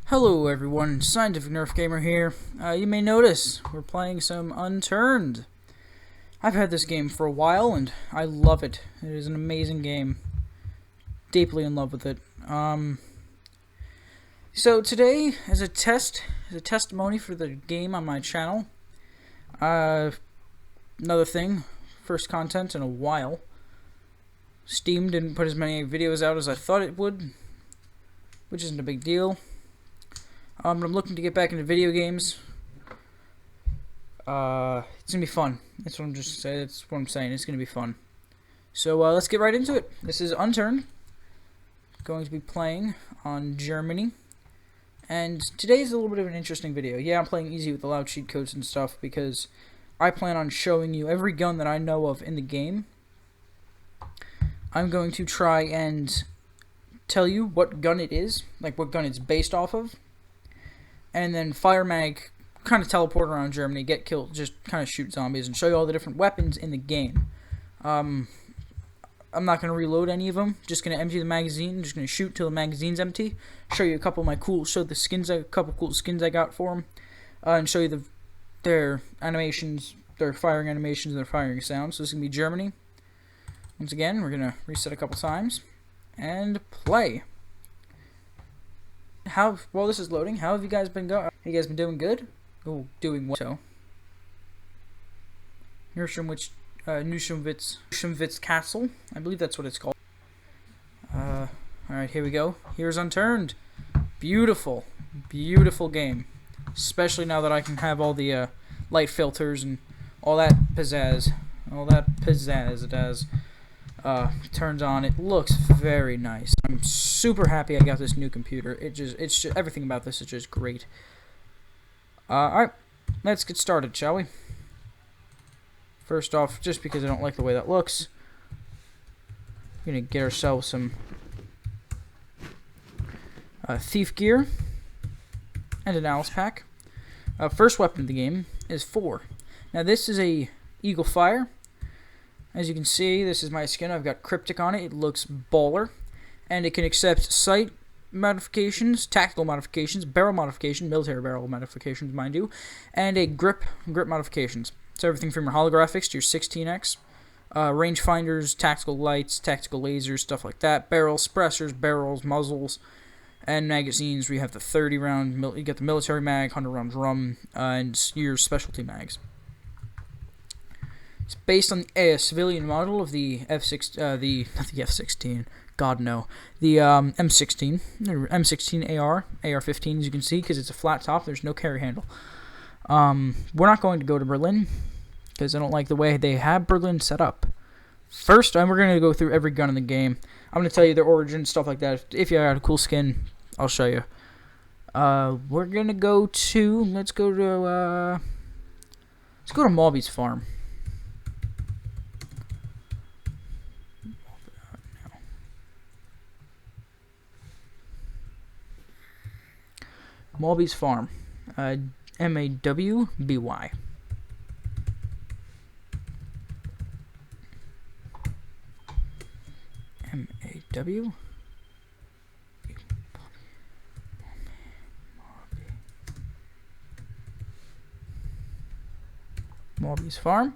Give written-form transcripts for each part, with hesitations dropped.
Hello everyone, ScientificNerfGamer here. You may notice we're playing some Unturned. I've had this game for a while and I love it. It is an amazing game. Deeply in love with it. So today, as a testimony for the game on my channel, another thing, first content in a while. Steam didn't put as many videos out as I thought it would, which isn't a big deal. I'm looking to get back into video games. It's gonna be fun. That's what I'm just saying. That's what I'm saying. It's gonna be fun. So let's get right into it. This is Unturned. Going to be playing on Germany, and today's a little bit of an interesting video. Yeah, I'm playing easy with the loud cheat codes and stuff because I plan on showing you every gun that I know of in the game. I'm going to try and tell you what gun it is, like what gun it's based off of. And then fire mag, kind of teleport around Germany, get killed, just kind of shoot zombies, and show you all the different weapons in the game. I'm not going to reload any of them, just going to empty the magazine, just going to shoot till the magazine's empty, show you a couple of my couple cool skins I got for them, and show you their animations, their firing animations, and their firing sounds. So this is going to be Germany. Once again, we're going to reset a couple times, and play. While this is loading, how have you guys been going? Have you guys been doing good? Oh, doing well. So, Neuschwanwitz Castle. I believe that's what it's called. Alright, here we go. Here's Unturned. Beautiful. Beautiful game. Especially now that I can have all the light filters and all that pizzazz. All that pizzazz it has. Turns on. It looks very nice. I'm super happy I got this new computer. It's just everything about this is just great. Alright, let's get started, shall we? First off, just because I don't like the way that looks, we're gonna get ourselves some thief gear and an Alice pack. First weapon of the game is 4. Now this is a Eagle Fire. As you can see, this is my skin. I've got cryptic on it. It looks baller. And it can accept sight modifications, tactical modifications, barrel modification, military barrel modifications, mind you, and a grip modifications. So everything from your holographics to your 16x, rangefinders, tactical lights, tactical lasers, stuff like that, barrels, suppressors, barrels, muzzles, and magazines. We have the 30 round, you get the military mag, 100 round drum, and your specialty mags. It's based on a civilian model of the M16, God no, the M16 AR, AR-15, as you can see, because it's a flat top. There's no carry handle. We're not going to go to Berlin because I don't like the way they have Berlin set up. First, we're going to go through every gun in the game. I'm going to tell you their origin, stuff like that. If you got a cool skin, I'll show you. We're going to go to let's go to Malby's farm. Malby's farm, M-A-W-B-Y. M-A-W. Malby's farm,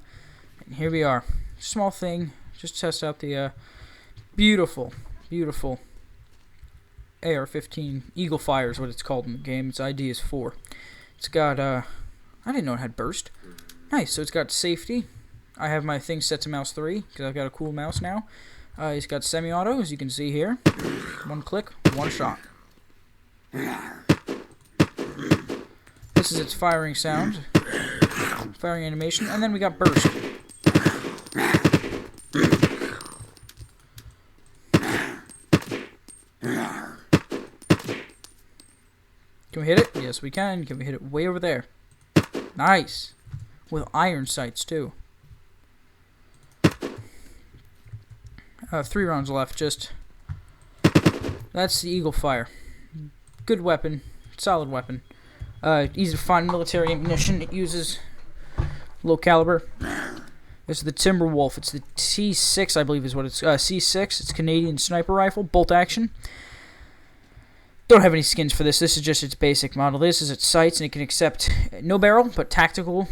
and here we are. Small thing, just to test out the beautiful AR-15 Eagle Fire is what it's called in the game. Its ID is 4. It's got, I didn't know it had burst. Nice, so it's got safety. I have my thing set to mouse 3, because I've got a cool mouse now. It's got semi-auto, as you can see here. One click, one shot. This is its firing sound. Firing animation, and then we got burst. Can we hit it? Yes, we can. Can we hit it way over there? Nice. With iron sights, too. 3 rounds left, just. That's the Eagle Fire. Good weapon. Solid weapon. Easy to find military ammunition. It uses low caliber. This is the Timberwolf. It's the T6, I believe is what it's. C6. It's Canadian sniper rifle. Bolt action. Don't have any skins for this. This is just its basic model. This is its sights, and it can accept no barrel, but tactical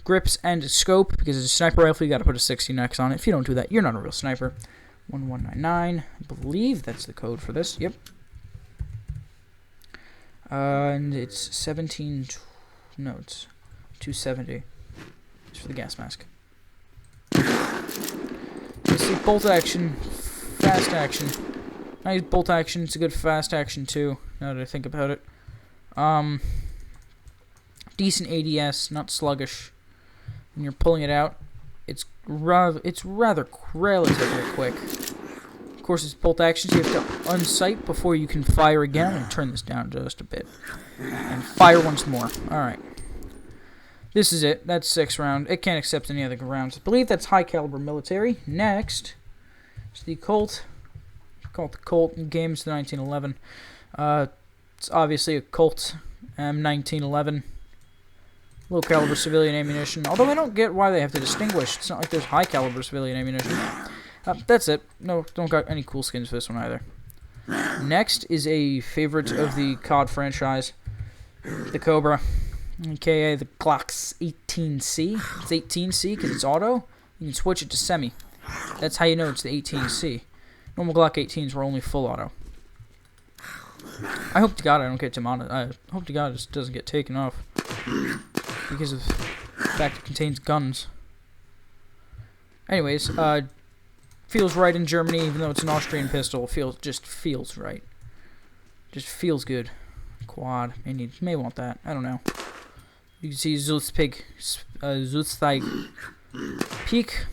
grips and a scope. Because it's a sniper rifle, you got to put a 60x on it. If you don't do that, you're not a real sniper. 1199. I believe that's the code for this. Yep. And it's 17. No, it's 270. It's for the gas mask. Let's see, bolt action, fast action. I use bolt action. It's a good fast action too. Now that I think about it, decent ADS, not sluggish. When you're pulling it out, it's rather relatively quick. Of course, it's bolt action, so you have to unsight before you can fire again. I'm gonna turn this down just a bit and fire once more. All right. This is it. That's 6 round. It can't accept any other rounds. I believe that's high caliber military. Next is the Colt. Called the Colt in games 1911. It's obviously a Colt M1911. Low caliber civilian ammunition. Although I don't get why they have to distinguish. It's not like there's high caliber civilian ammunition. That's it. No, don't got any cool skins for this one either. Next is a favorite of the COD franchise, the Cobra. AKA the Glock's 18C. It's 18C because it's auto. You can switch it to semi. That's how you know it's the 18C. Normal Glock 18s were only full auto. I hope to God I don't get I hope to God this doesn't get taken off because of the fact it contains guns. Anyways, feels right in Germany, even though it's an Austrian pistol. Just feels right. Just feels good. Quad. You may want that. I don't know. You can see Zulzpig peak.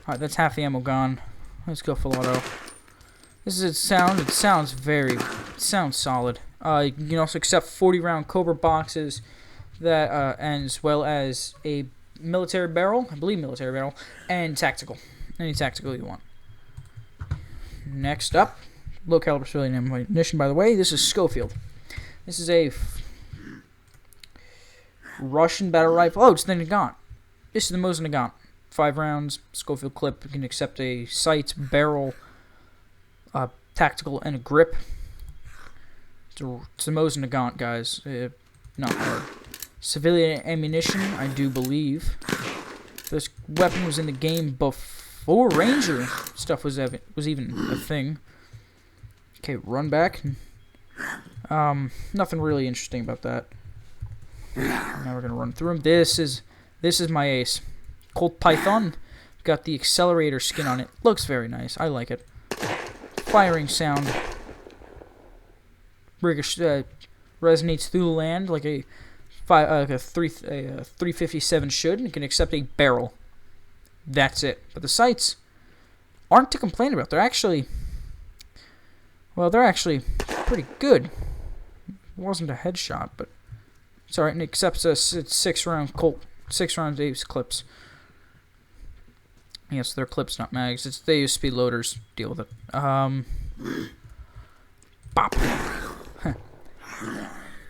Alright, that's half the ammo gone. Let's go full auto. This is its sound. It sounds solid. You can also accept 40 round Cobra boxes that and as well as a military barrel, I believe military barrel, and tactical. Any tactical you want. Next up, low caliber civilian ammunition, by the way. This is Schofield. This is a Russian battle rifle. Oh, it's the Nagant. This is the Mosin Nagant. 5 rounds, Schofield clip. You can accept a sight, barrel, tactical, and a grip. It's the Mosin Nagant, guys. Not hard. Civilian ammunition, I do believe. This weapon was in the game before Ranger stuff was even a thing. Okay, run back. Nothing really interesting about that. Now we're gonna run through them. This is my ace. Colt Python. Got the accelerator skin on it. Looks very nice. I like it. Firing sound. Resonates through the land like a 357 should. And can accept a barrel. That's it. But the sights aren't to complain about. They're actually pretty good. It wasn't a headshot, but it's alright. And it accepts a 6 round Colt, 6 round Dave's clips. Yes, they're clips, not mags. They use speed loaders. Deal with it. Bop.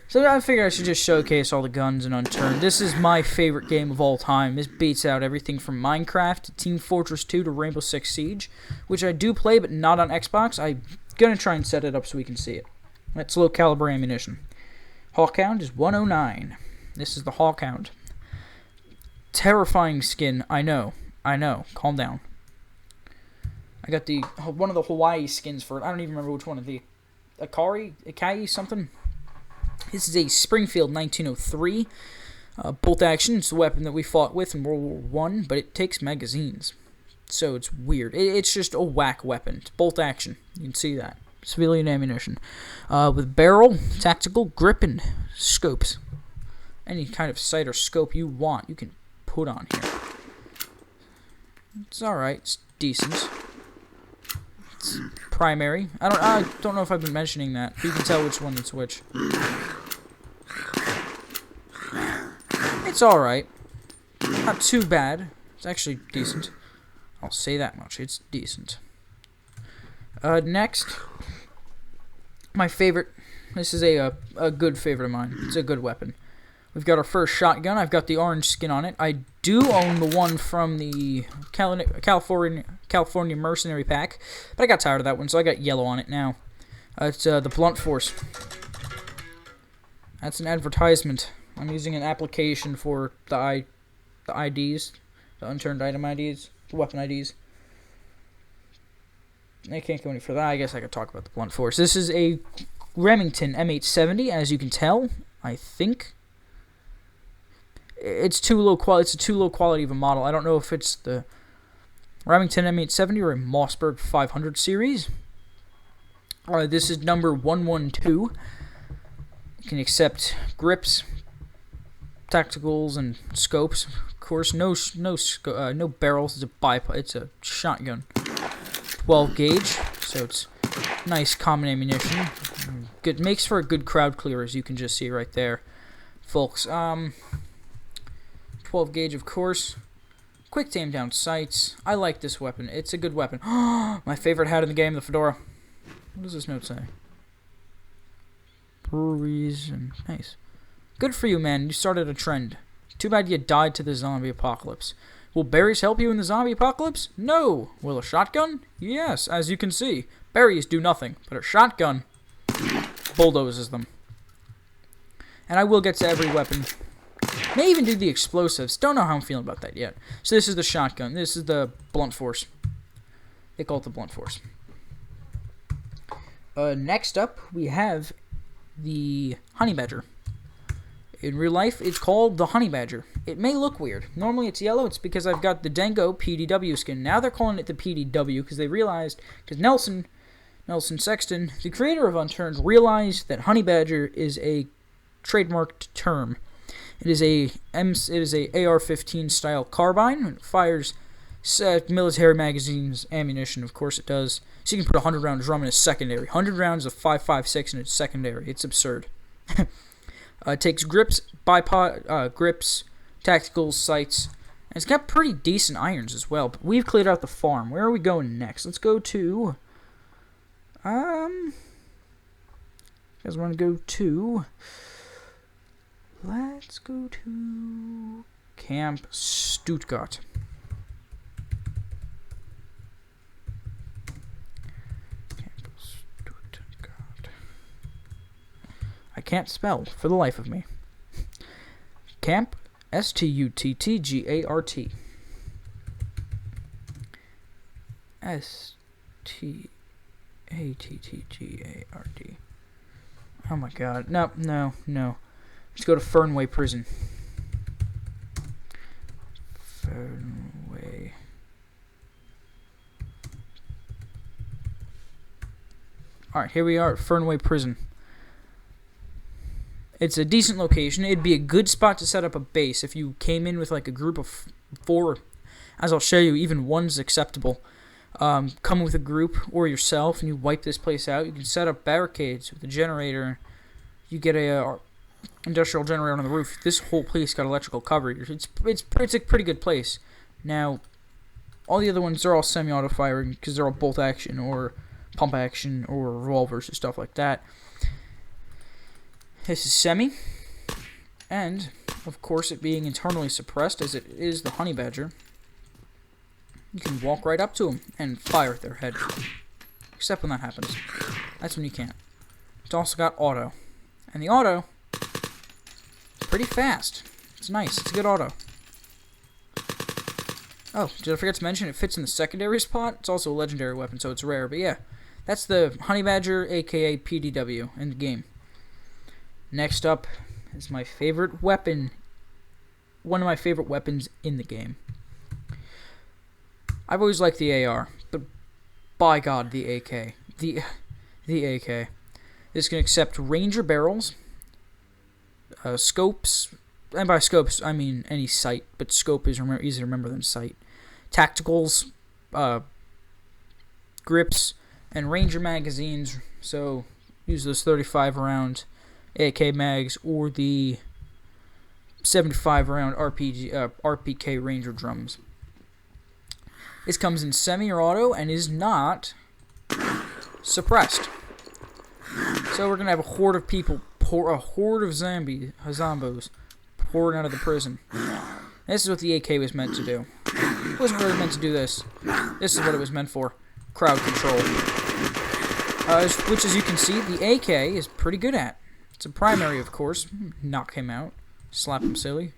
So I figured I should just showcase all the guns in Unturned. This is my favorite game of all time. This beats out everything from Minecraft to Team Fortress 2 to Rainbow Six Siege, which I do play, but not on Xbox. I'm gonna try and set it up so we can see it. That's low caliber ammunition. Hawkhound is 109. This is the Hawkhound. Terrifying skin, I know. Calm down. I got one of the Hawaii skins for it. I don't even remember which one of the Akai something. This is a Springfield 1903 bolt action. It's the weapon that we fought with in World War I, but it takes magazines, so it's weird. It's just a whack weapon. It's bolt action. You can see that. Civilian ammunition with barrel, tactical, grip, and scopes. Any kind of sight or scope you want, you can put on here. It's alright. It's decent. It's primary. I don't know if I've been mentioning that. But you can tell which one is which. It's alright. Not too bad. It's actually decent. I'll say that much. It's decent. Next, my favorite. This is a good favorite of mine. It's a good weapon. We've got our first shotgun. I've got the orange skin on it. I do own the one from the California Mercenary Pack, but I got tired of that one, so I got yellow on it now. It's the blunt force. That's an advertisement. I'm using an application for the IDs, the unturned item IDs, the weapon IDs. I can't go any further. I guess I could talk about the blunt force. This is a Remington M870, as you can tell. I think it's too low quality. It's a too low quality of a model. I don't know if it's the Remington M870 or a Mossberg 500 series. This is number 112. You can accept grips, tacticals, and scopes. Of course, no barrels. It's a shotgun. 12 gauge, so it's nice common ammunition. Good, makes for a good crowd clear, as you can just see right there, folks. 12 gauge, of course. Quick tame down sights. I like this weapon. It's a good weapon. My favorite hat in the game, the fedora. What does this note say? Breweries and nice. Good for you, man. You started a trend. Too bad you died to the zombie apocalypse. Will berries help you in the zombie apocalypse? No. Will a shotgun? Yes, as you can see. Berries do nothing, but a shotgun bulldozes them. And I will get to every weapon. May even do the explosives. Don't know how I'm feeling about that yet. So this is the shotgun. This is the blunt force. They call it the blunt force. Next up, we have the honey badger. In real life, it's called the honey badger. It may look weird. Normally it's yellow. It's because I've got the Dango PDW skin. Now they're calling it the PDW because they realized, because Nelson Sexton, the creator of Unturned, realized that honey badger is a trademarked term. It is a AR-15 style carbine. It fires military magazines, ammunition. Of course it does. So you can put a 100-round drum in a secondary. 100 rounds of 5.56 in its secondary. It's absurd. It takes grips, grips, tacticals, sights, and it's got pretty decent irons as well. But we've cleared out the farm. Where are we going next? Let's go to, you guys want to go to, let's go to Camp Stuttgart. I can't spell for the life of me. Camp, Stuttgart. Stattgart. Oh my god. No. Let's go to Fernway Prison. Fernway. Alright, here we are at Fernway Prison. It's a decent location. It'd be a good spot to set up a base if you came in with like a group of 4. As I'll show you, even 1's acceptable. Come with a group or yourself and you wipe this place out. You can set up barricades with a generator. You get a industrial generator on the roof. This whole place got electrical coverage. It's a pretty good place. Now, all the other ones are all semi-auto firing because they're all bolt action or pump action or revolvers and stuff like that. This is semi, and of course it being internally suppressed as it is the honey badger, you can walk right up to them and fire at their head. Except when that happens. That's when you can't. It's also got auto. And the auto is pretty fast. It's nice. It's a good auto. Oh, did I forget to mention it fits in the secondary spot? It's also a legendary weapon, so it's rare. But yeah, that's the honey badger, aka PDW, in the game. Next up is my favorite weapon. One of my favorite weapons in the game. I've always liked the AR, but by God, the AK. The AK. This can accept Ranger barrels, scopes, and by scopes I mean any sight, but scope is easier to remember than sight. Tacticals, grips, and Ranger magazines. So use those 35 round AK mags or the 75 round RPK Ranger drums. This comes in semi or auto and is not suppressed. So we're gonna have a horde of people, a horde of zombos pouring out of the prison. This is what the AK was meant to do. It wasn't really meant to do this. This is what it was meant for. Crowd control. which, as you can see, the AK is pretty good at. It's a primary, of course. Knock him out. Slap him silly.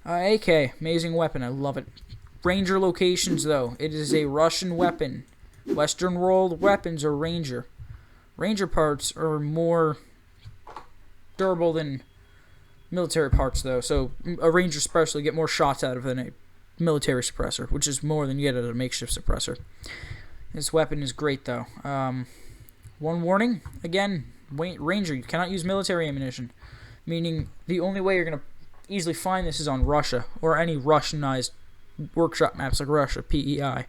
AK, amazing weapon. I love it. Ranger locations, though. It is a Russian weapon. Western world weapons are Ranger. Ranger parts are more durable than military parts, though. So a Ranger especially get more shots out of than a military suppressor, which is more than you get out of a makeshift suppressor. This weapon is great, though. One warning, again, Ranger, you cannot use military ammunition. Meaning, the only way you're going to easily find this is on Russia, or any Russianized workshop maps like Russia, PEI.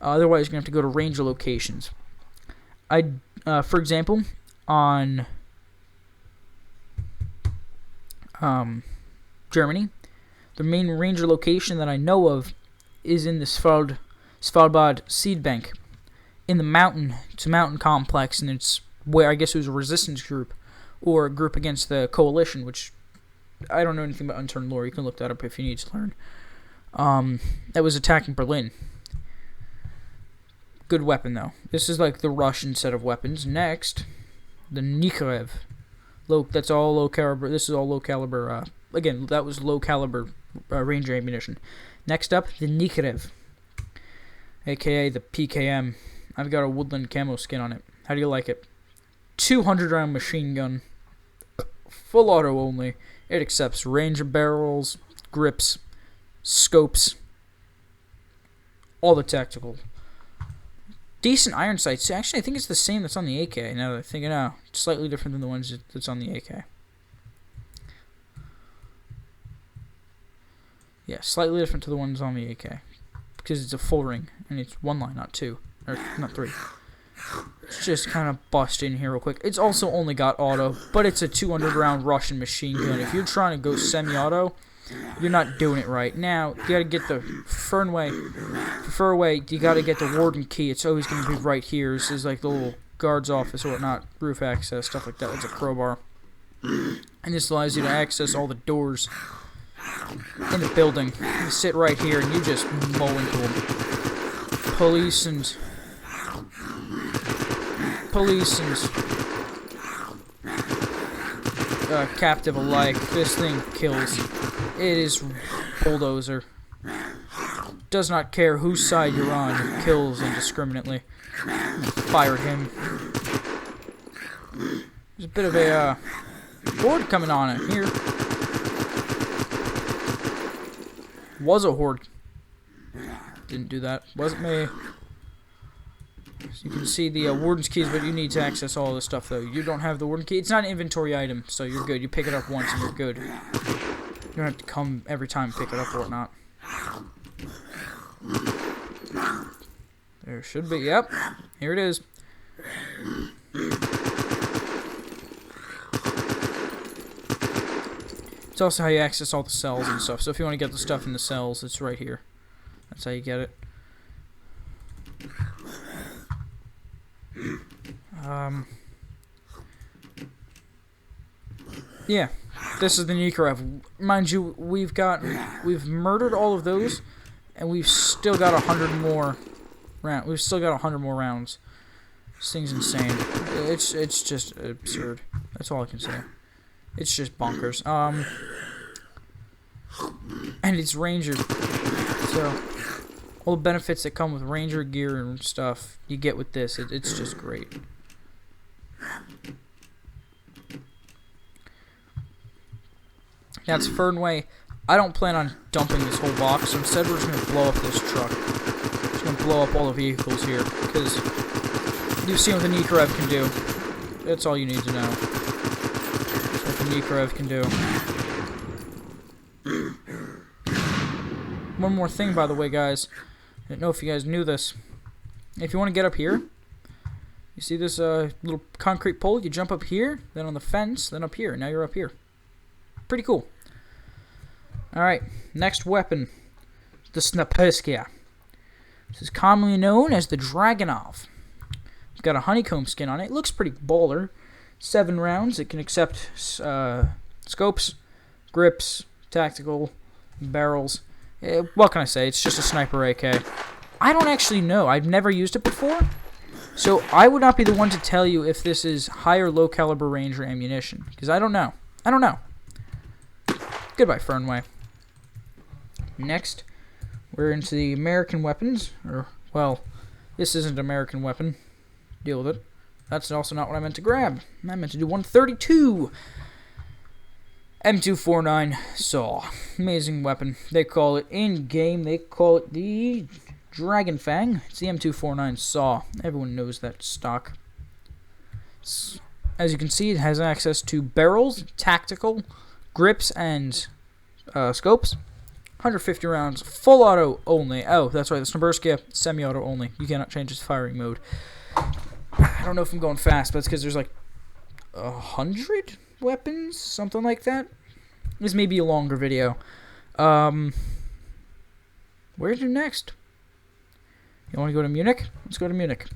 Otherwise, you're going to have to go to Ranger locations. For example, on Germany, the main Ranger location that I know of is in the Svalbard Seed Bank. In the mountain, it's a mountain complex, and it's where I guess it was a resistance group, or a group against the coalition, which I don't know anything about Unturned lore. You can look that up if you need to learn. That was attacking Berlin. Good weapon, though. This is like the Russian set of weapons. Next, the Nikrev. That's all low caliber. This is all low caliber. Again, that was low caliber Ranger ammunition. Next up, the Nikrev, aka the PKM. I've got a woodland camo skin on it. How do you like it? 200 round machine gun. Full auto only. It accepts Ranger barrels, grips, scopes, all the tactical. Decent iron sights. Actually, I think it's the same that's on the AK. Now that I think it out, it's slightly different than the ones that's on the AK. Yeah, slightly different to the ones on the AK. Because it's a full ring, and it's one line, not two. Or, not three. Let's just kind of bust in here real quick. It's also only got auto, but it's a 200 round Russian machine gun. If you're trying to go semi-auto, you're not doing it right. Now, you gotta get the Fernway, you gotta get the warden key. It's always gonna be right here. This is like the little guard's office or whatnot, roof access, stuff like that. It's a crowbar. And this allows you to access all the doors in the building. You sit right here and you just mow into them. Police and captive alike. This thing kills. It is bulldozer. Does not care whose side you're on. It kills indiscriminately. Fired him. There's a bit of a horde coming on it here. Was a horde. Didn't do that. Wasn't me. So you can see the warden's keys, but you need to access all this stuff, though. You don't have the warden key. It's not an inventory item, so you're good. You pick it up once and you're good. You don't have to come every time and pick it up or whatnot. There should be. Yep. Here it is. It's also how you access all the cells and stuff. So if you want to get the stuff in the cells, it's right here. That's how you get it. Yeah, this is the Nikrev. Mind you, we've murdered all of those, and we've still got 100 more rounds. We've still got 100 more rounds. This thing's insane. It's just absurd. That's all I can say. It's just bonkers. And it's Ranger, so all the benefits that come with Ranger gear and stuff you get with this. It's just great. That's Fernway. I don't plan on dumping this whole box, so instead we're just going to blow up this truck. Just going to blow up all the vehicles here, because you've seen what the Nikrev can do. That's all you need to know. That's what the Nikrev can do. One more thing, by the way, guys. I don't know if you guys knew this. If you want to get up here, you see this little concrete pole? You jump up here, then on the fence, then up here. Now you're up here. Pretty cool. Alright, next weapon. The Snaperskia. This is commonly known as the Dragunov. It's got a honeycomb skin on it. It looks pretty baller. 7 rounds. It can accept scopes, grips, tactical, barrels. What can I say? It's just a sniper AK. I don't actually know. I've never used it before, So I would not be the one to tell you if this is high or low caliber range or ammunition, because I don't know. I don't know. Goodbye, Fernway. Next, we're into the American weapons, or, well, this isn't an American weapon. Deal with it. That's also not what I meant to grab. I meant to do 132. M249 Saw. Amazing weapon. They call it, in-game, they call it the Dragon Fang. It's the M249 Saw. Everyone knows that stock. As you can see, it has access to barrels, tactical, grips, and scopes. 150 rounds, full auto only. Oh, that's right, the Snobberska, semi-auto only. You cannot change its firing mode. I don't know if I'm going fast, but it's because there's like 100 weapons, something like that. This may be a longer video. Where to next? You want to go to Munich? Let's go to Munich.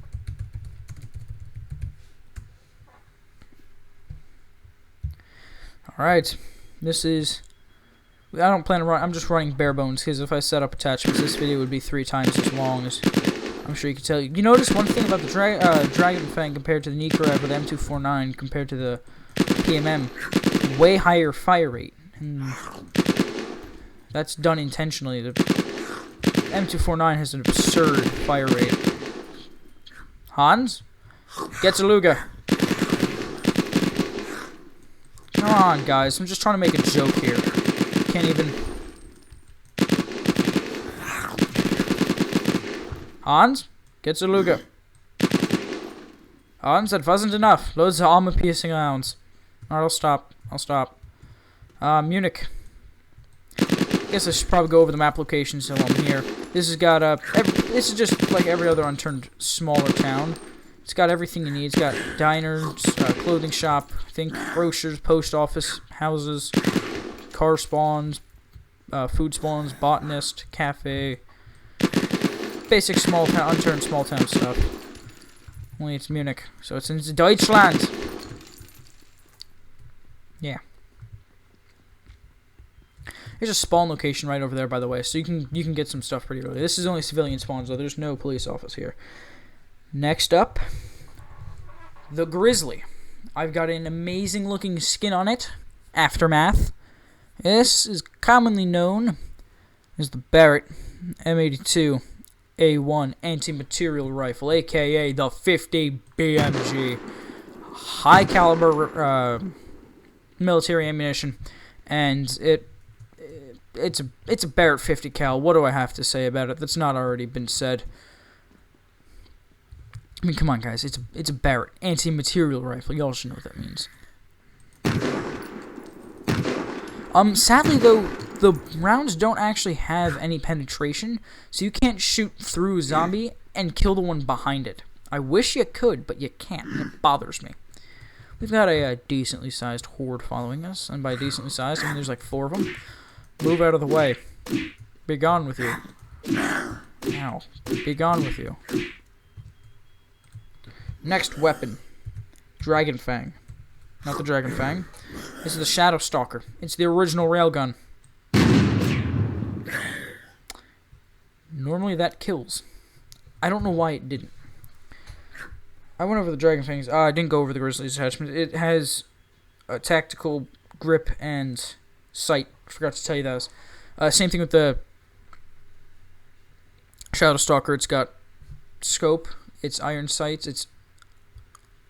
Alright, this is... I don't plan to run... I'm just running bare bones, because if I set up attachments, this video would be 3 times as long as... I'm sure you can tell. You notice one thing about the Dragon Fang compared to the Nicorette with the M249 compared to the PMM. Way higher fire rate. And that's done intentionally. The M249 has an absurd fire rate. Hans? Gets a Luger. Come on, guys. I'm just trying to make a joke here. Can't even... Hans? Gets a Luger. Hans, that wasn't enough. Loads of armor-piercing rounds. Alright, I'll stop. Munich. I guess I should probably go over the map locations while I'm here. This has got, this is just like every other Unturned smaller town. It's got everything you need. It's got diners, clothing shop, I think grocers, post office, houses, car spawns, food spawns, botanist, cafe. Basic small town, Unturned small town stuff. Only it's Munich, so it's in Deutschland. Yeah. There's a spawn location right over there, by the way, so you can get some stuff pretty early. This is only civilian spawns, though. There's no police office here. Next up, the Grizzly. I've got an amazing looking skin on it. Aftermath. This is commonly known as the Barrett M82. A1 anti-material rifle, aka the 50 BMG. High caliber military ammunition, and it's a Barrett 50 cal. What do I have to say about it that's not already been said? I mean, come on, guys. It's a Barrett anti-material rifle. Y'all should know what that means. Sadly though, the rounds don't actually have any penetration, so you can't shoot through a zombie and kill the one behind it. I wish you could, but you can't, and it bothers me. We've got a decently sized horde following us, and by decently sized, I mean there's like 4 of them. Move out of the way. Be gone with you. Ow. Be gone with you. Next weapon. Dragon Fang. Not the Dragon Fang. This is the Shadow Stalker. It's the original railgun. Normally that kills. I don't know why it didn't. I went over the Dragon Fangs. I didn't go over the Grizzly's attachment. It has a tactical grip and sight. I forgot to tell you those. Same thing with the Shadow Stalker. It's got scope. It's iron sights. It's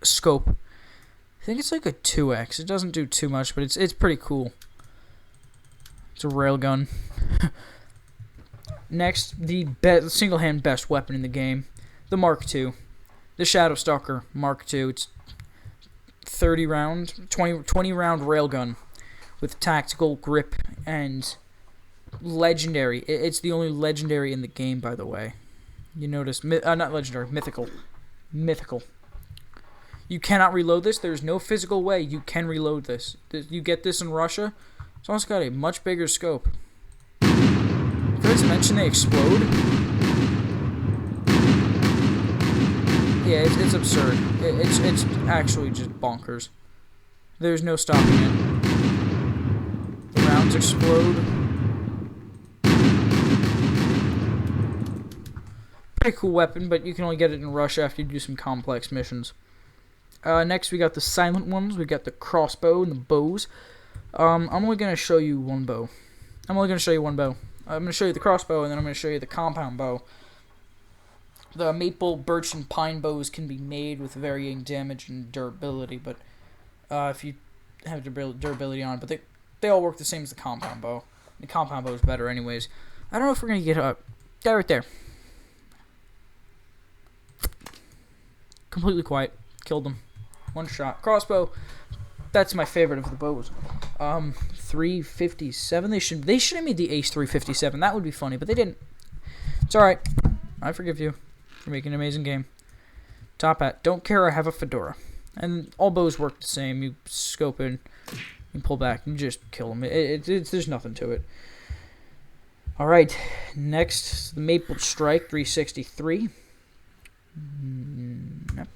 scope. I think it's like a 2x. It doesn't do too much, but it's pretty cool. It's a railgun. Next, the single-hand best weapon in the game, the Mark II. The Shadow Stalker Mark II. It's 20 round railgun with tactical grip and legendary. It's the only legendary in the game, by the way. You notice, not legendary, mythical. Mythical. You cannot reload this. There's no physical way you can reload this. You get this in Russia. It's also got a much bigger scope. Did I mention they explode? Yeah, it's absurd. It's actually just bonkers. There's no stopping it. The rounds explode. Pretty cool weapon, but you can only get it in rush after you do some complex missions. Next, we got the silent ones. We got the crossbow and the bows. I'm only going to show you one bow. I'm going to show you the crossbow, and then I'm going to show you the compound bow. The maple, birch, and pine bows can be made with varying damage and durability, but if you have durability on it, but they all work the same as the compound bow. The compound bow is better anyways. I don't know if we're going to get a guy right there. Completely quiet. Killed him. One shot. Crossbow. That's my favorite of the bows. 357. They should have made the Ace 357. That would be funny, but they didn't. It's alright. I forgive you. You're making an amazing game. Top hat. Don't care, I have a fedora. And all bows work the same. You scope in, you pull back, and you just kill them. There's nothing to it. Alright. Next, the Maple Strike 363. Nope.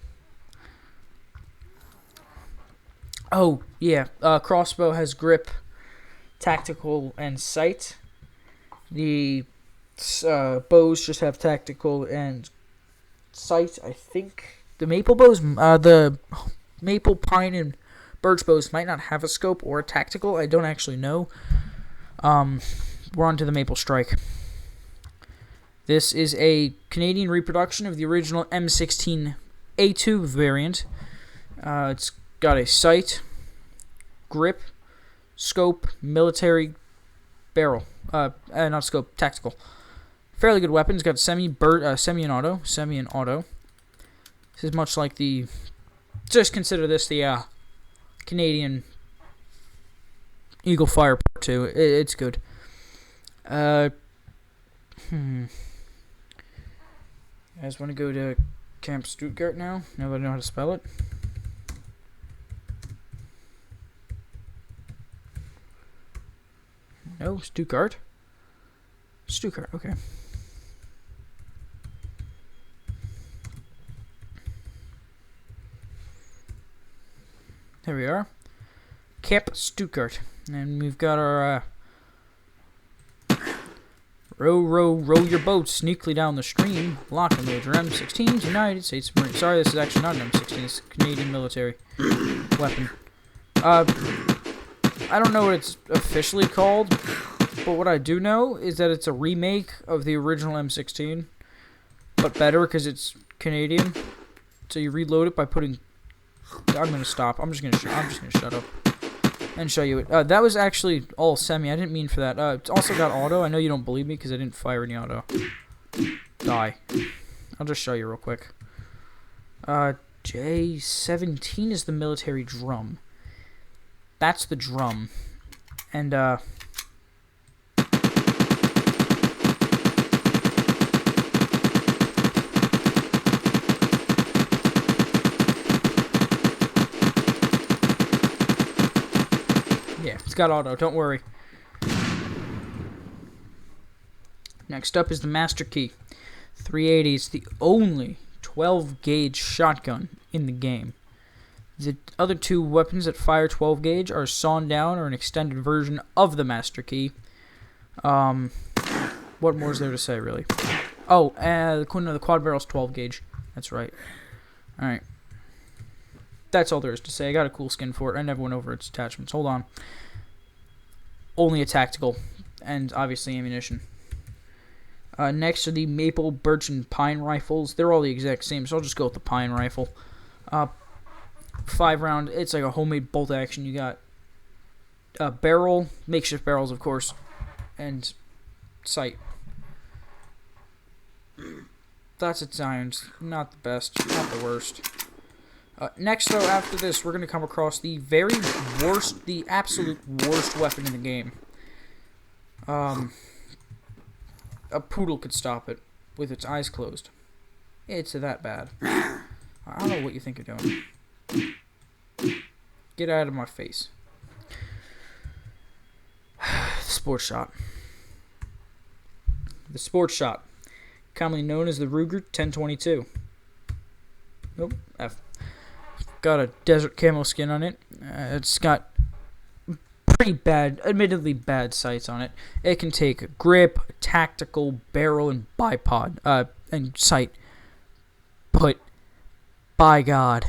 Oh, yeah. Crossbow has grip, tactical, and sight. The bows just have tactical and sight, I think. The maple bows, the maple, pine, and birch bows might not have a scope or a tactical. I don't actually know. We're on to the Maple Strike. This is a Canadian reproduction of the original M16A2 variant. It's got a sight, grip, scope, military, barrel. Not scope, tactical. Fairly good weapon. It's got semi and auto. This is much like the. Just consider this the Canadian Eagle Fire Part 2. It's good. You guys want to go to Camp Stuttgart now? Now that I know how to spell it. No, Stuttgart. Stuttgart, okay. There we are. Camp Stuttgart. And we've got our row your boat sneakily down the stream. Lock and load your M16s, United States Marine. Sorry, this is actually not an M16. It's a Canadian military weapon. I don't know what it's officially called, but what I do know is that it's a remake of the original M16, but better because it's Canadian. So you reload it by putting. I'm gonna stop. I'm just gonna shut up and show you it. That was actually all semi. I didn't mean for that. It's also got auto. I know you don't believe me because I didn't fire any auto. Die. I'll just show you real quick. J17 is the military drum. That's the drum. And, yeah, it's got auto, don't worry. Next up is the Master Key. 380 is the only 12-gauge shotgun in the game. The other two weapons that fire 12 gauge are sawn down or an extended version of the Master Key. What more is there to say, really? Oh, the quad barrel's 12 gauge. That's right. Alright. That's all there is to say. I got a cool skin for it. I never went over its attachments. Hold on. Only a tactical. And obviously ammunition. Next are the maple, birch, and pine rifles. They're all the exact same, so I'll just go with the pine rifle. 5-round. It's like a homemade bolt action. You got a barrel, makeshift barrels, of course, and sight. That's its irons. Not the best. Not the worst. Next, though, after this, we're going to come across the very worst, the absolute worst weapon in the game. A poodle could stop it with its eyes closed. It's that bad. I don't know what you think you're doing. Get out of my face. Sports shot. The sports shot, commonly known as the Ruger 1022. Nope, F. Got a desert camo skin on it. It's got pretty bad, admittedly bad sights on it. It can take a grip, tactical, barrel, and bipod. and sight. But, by God,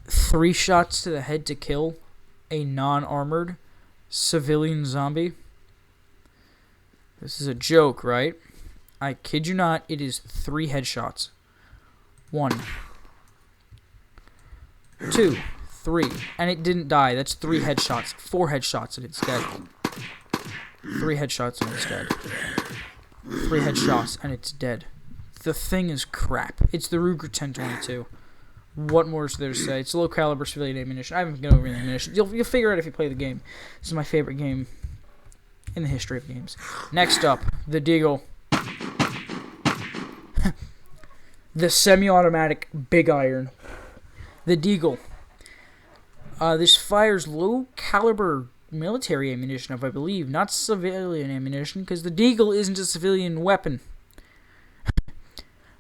3 shots to the head to kill a non-armored civilian zombie? This is a joke, right? I kid you not, it is 3 headshots. 1, 2, 3. And it didn't die. That's 3 headshots. 4 headshots and it's dead. 3 headshots and it's dead. 3 headshots and it's dead. The thing is crap. It's the Ruger 1022. What more is there to say? It's low caliber civilian ammunition. I haven't gone over the ammunition. You'll figure out if you play the game. This is my favorite game in the history of games. Next up, the Deagle. The semi-automatic big iron. The Deagle. This fires low caliber military ammunition, if I believe, not civilian ammunition, because the Deagle isn't a civilian weapon.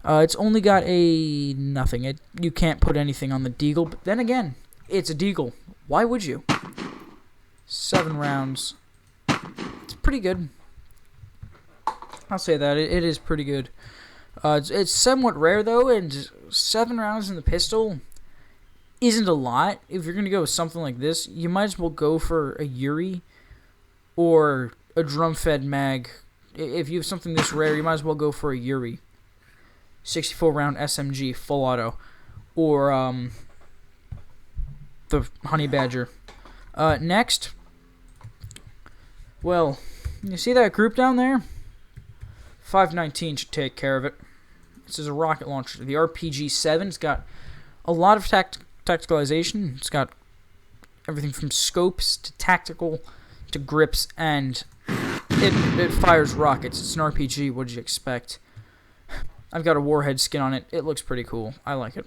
It's only got a nothing. You can't put anything on the Deagle, but then again, it's a Deagle. Why would you? 7 rounds. It's pretty good. I'll say that. It is pretty good. It's somewhat rare, though, and 7 rounds in the pistol isn't a lot. If you're going to go with something like this, you might as well go for a Yuri or a drum-fed mag. If you have something this rare, you might as well go for a Yuri. 64-round SMG, full auto. Or, the Honey Badger. Next. Well, you see that group down there? 519 should take care of it. This is a rocket launcher. The RPG-7. It's got a lot of tacticalization. It's got everything from scopes to tactical to grips, and it fires rockets. It's an RPG. What did you expect? I've got a Warhead skin on it. It looks pretty cool. I like it.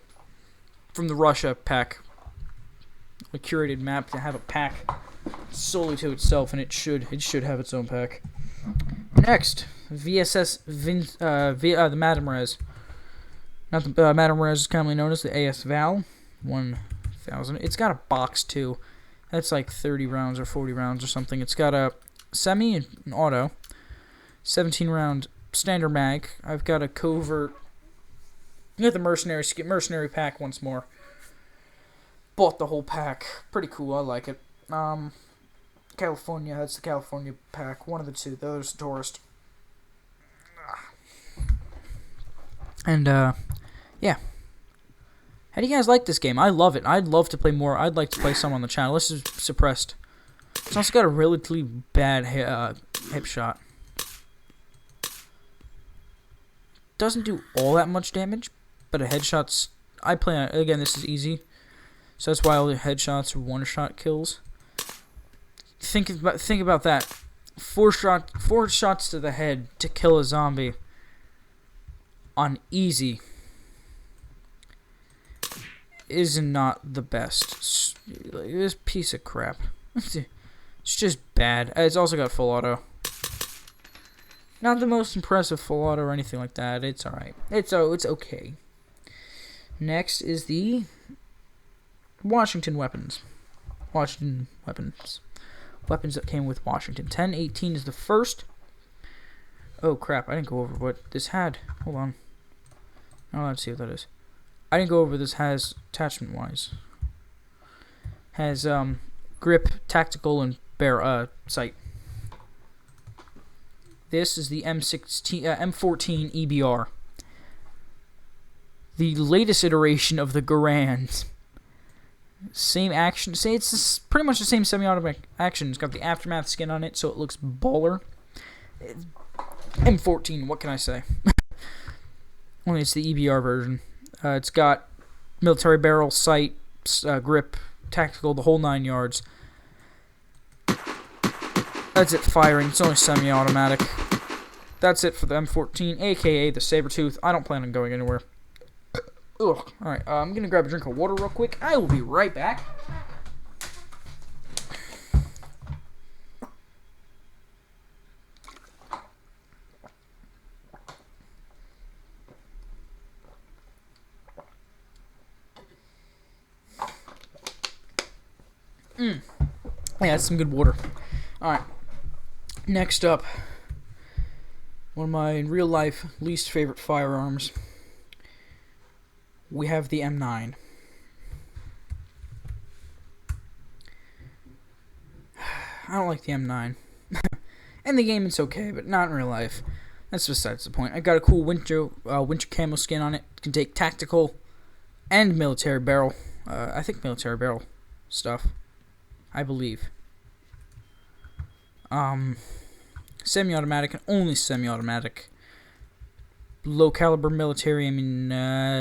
From the Russia pack. A curated map to have a pack solely to itself, and it should have its own pack. Next, VSS the Madame Res. Not the Madame Res is commonly known as the AS Val 1000. It's got a box too. That's like 30 rounds or 40 rounds or something. It's got a semi and an auto. 17 round standard mag. I've got a covert. I got the mercenary pack once more. Bought the whole pack. Pretty cool. I like it. California. That's the California pack. One of the two. The other's the tourist. And yeah. How do you guys like this game? I love it. I'd love to play more. I'd like to play some on the channel. This is suppressed. It's also got a relatively bad hip shot. Doesn't do all that much damage, but a headshot's... I play on... Again, this is easy, so that's why all the headshots are one-shot kills. Think about that. 4 shots to the head to kill a zombie on easy is not the best. This piece of crap. It's just bad. It's also got full auto. Not the most impressive full auto or anything like that. It's alright. It's okay. Next is the Washington Weapons. Washington Weapons. Weapons that came with Washington. 1018 is the first. Oh crap, I didn't go over what this had. Hold on. Now let's see what that is. I didn't go over what this has attachment wise. Has grip, tactical, and sight. This is the M14 EBR. The latest iteration of the Garand. Same action. It's pretty much the same semi-automatic action. It's got the Aftermath skin on it, so it looks baller. M14, what can I say? Only it's the EBR version. It's got military barrel, sight, grip, tactical, the whole 9 yards. That's it firing. It's only semi-automatic. That's it for the M14, aka the Sabertooth. I don't plan on going anywhere. Ugh. Alright, I'm going to grab a drink of water real quick. I will be right back. Yeah, that's some good water. Alright. Next up, One of my, in real life, least favorite firearms. We have the M9. I don't like the M9. In the game it's okay, but not in real life. That's besides the point. I got a cool winter camo skin on it. It can take tactical and military barrel. I think military barrel stuff. I believe. Semi-automatic and only semi-automatic. Low caliber military,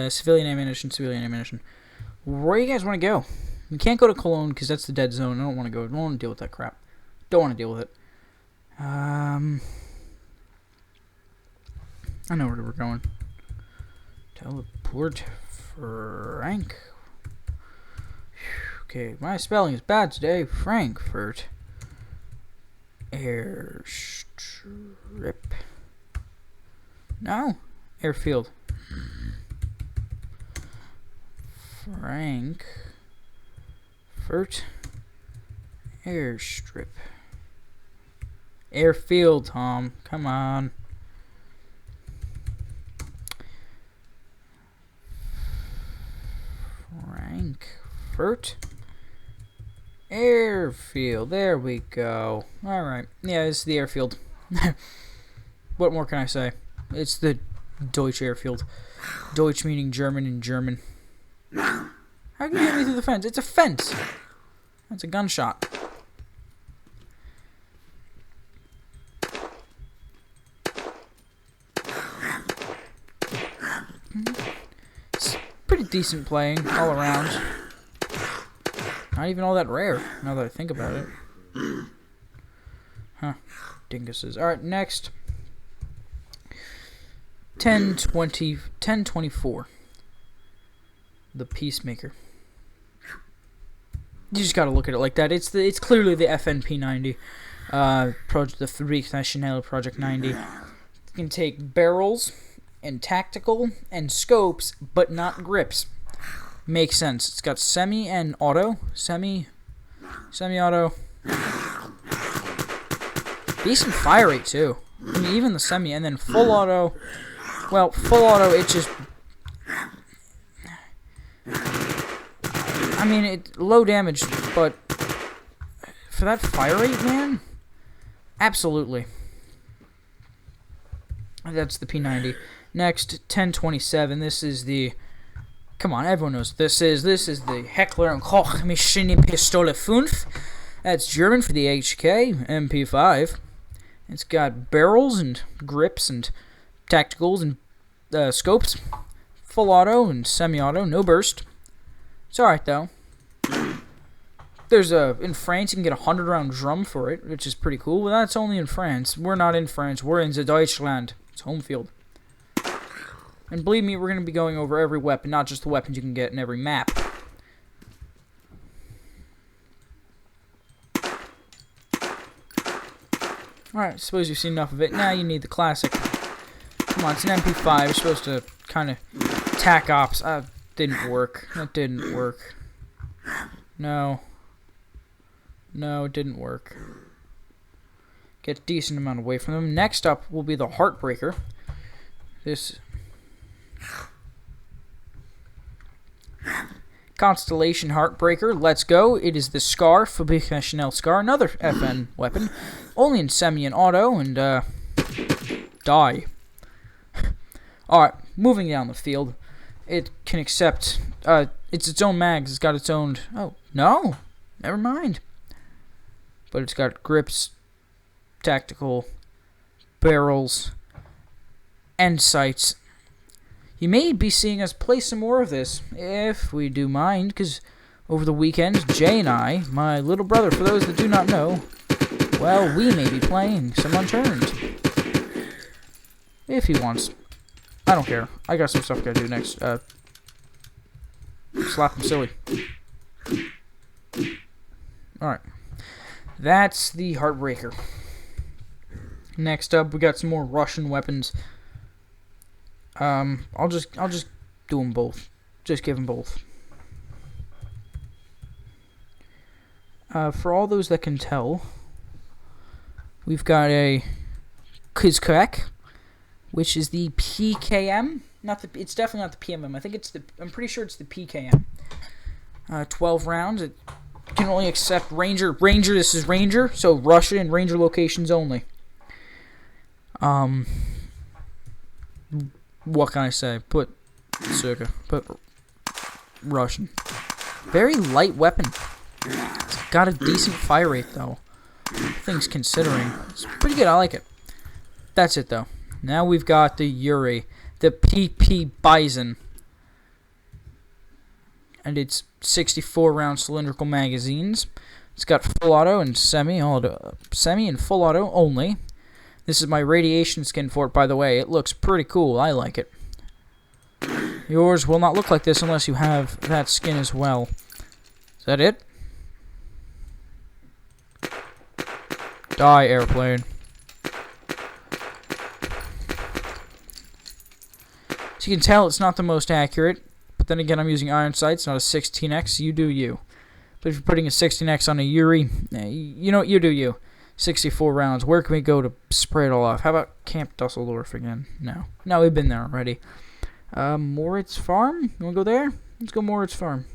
civilian ammunition. Where do you guys want to go? We can't go to Cologne because that's the dead zone. I don't want to go. I don't want to deal with that crap. Don't want to deal with it. I know where we're going. Teleport Frank. Okay, my spelling is bad today. Frankfurt. Airstrip. No. Airfield. Frankfurt. Airstrip. Airfield, Tom. Come on. Frankfurt. Airfield. There we go. Alright. Yeah, it's the airfield. What more can I say? It's the Deutsch airfield. Deutsch meaning German in German. How can you hit me through the fence? It's a fence. That's a gunshot. It's pretty decent playing all around. Not even all that rare, now that I think about it. Huh. Dinguses. Alright, next. 1024. The Peacemaker. You just gotta look at it like that. It's clearly the FNP90. Project, the Fabrique Nationale Project 90. You can take barrels and tactical and scopes, but not grips. Makes sense. It's got semi and auto. Semi-auto. Decent fire rate, too. I mean, even the semi, and then full auto. Well, full auto, it just... I mean, it low damage, but for that fire rate, man, absolutely. That's the P90. Next, 1027. This is the... Come on, everyone knows this is the Heckler & Koch Maschinenpistole 5. That's German for the HK MP5. It's got barrels and grips and tacticals and scopes. Full auto and semi-auto, no burst. It's alright though. There's in France you can get a 100-round drum for it, which is pretty cool. But that's only in France. We're not in France. We're in the Deutschland. It's home field. And believe me, we're going to be going over every weapon, not just the weapons you can get in every map. Alright, suppose you've seen enough of it. Now you need the classic. Come on, it's an MP5. You're supposed to kind of tack ops. Didn't work. That didn't work. No. No, it didn't work. Get a decent amount away from them. Next up will be the Heartbreaker. This... Constellation Heartbreaker, let's go. It is the Scar, Fabrique Nationale Scar, another FN weapon. Only in semi and auto, and die. Alright, moving down the field. It can accept, it's its own mags, it's got its own, oh, no, never mind. But it's got grips, tactical, barrels, and sights. You may be seeing us play some more of this, if we do mind, because over the weekend, Jay and I, my little brother, for those that do not know, well, we may be playing some Unturned. If he wants. I don't care. I got some stuff I gotta do next. Slap him silly. Alright. That's the Heartbreaker. Next up, we got some more Russian weapons. I'll just do them both. Just give them both. For all those that can tell, we've got a Kizkak, which is the PKM. It's definitely not the PMM. I think I'm pretty sure it's the PKM. 12 rounds. It can only accept Ranger. This is Ranger, so Russia and Ranger locations only. What can I say? Put Russian. Very light weapon. It's got a decent fire rate, though. Things considering. It's pretty good. I like it. That's it, though. Now we've got the Yuri. The PP Bison. And it's 64-round cylindrical magazines. It's got full auto and semi and full auto only. This is my radiation skin for it, by the way. It looks pretty cool. I like it. Yours will not look like this unless you have that skin as well. Is that it? Die, airplane. So you can tell it's not the most accurate. But then again, I'm using iron sights, not a 16x. You do you. But if you're putting a 16x on a Yuri, you know what? You do you. 64 rounds. Where can we go to spray it all off? How about Camp Dusseldorf again? No, we've been there already. Moritz Farm? You want to go there? Let's go Moritz Farm.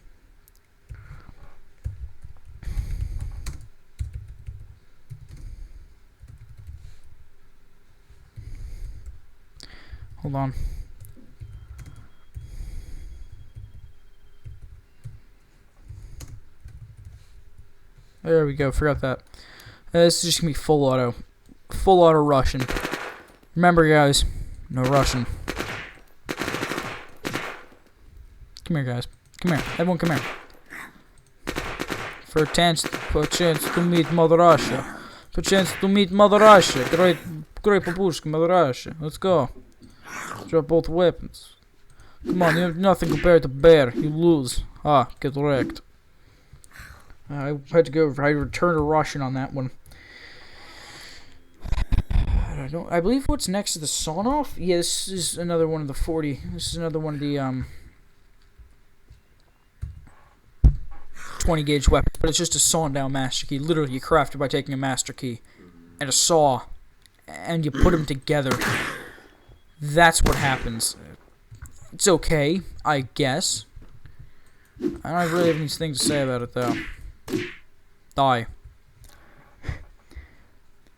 Hold on. There we go. Forgot that. This is just going to be full auto. Full auto Russian. Remember, guys, no Russian. Come here, guys. Come here. Everyone come here. For a chance to meet Mother Russia. For a chance to meet Mother Russia. Great Papushka, Mother Russia. Let's go. Drop both weapons. Come on, you have nothing compared to Bear. You lose. Get wrecked. I had to go. I returned a Russian on that one. I believe what's next is the sawn-off. Yeah, this is another one of the 40. This is another one of the 20 gauge weapons, but it's just a sawn-down master key. Literally, you craft it by taking a master key and a saw, and you put them together. That's what happens. It's okay, I guess. I don't really have anything to say about it, though. Die.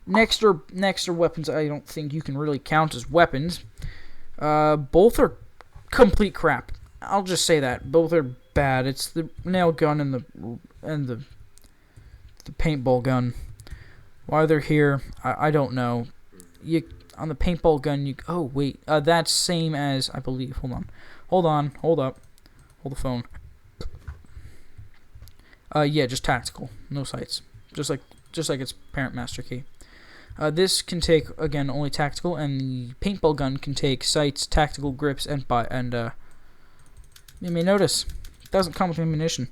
Next are weapons I don't think you can really count as weapons. Both are complete crap. I'll just say that. Both are bad. It's the nail gun and the paintball gun. Why they're here, I don't know. On the paintball gun, oh wait, that's same as, I believe. Hold up. Hold the phone. Yeah, just tactical, no sights. Just like its parent master key. This can take, again, only tactical, and the paintball gun can take sights, tactical grips, and you may notice it doesn't come with ammunition.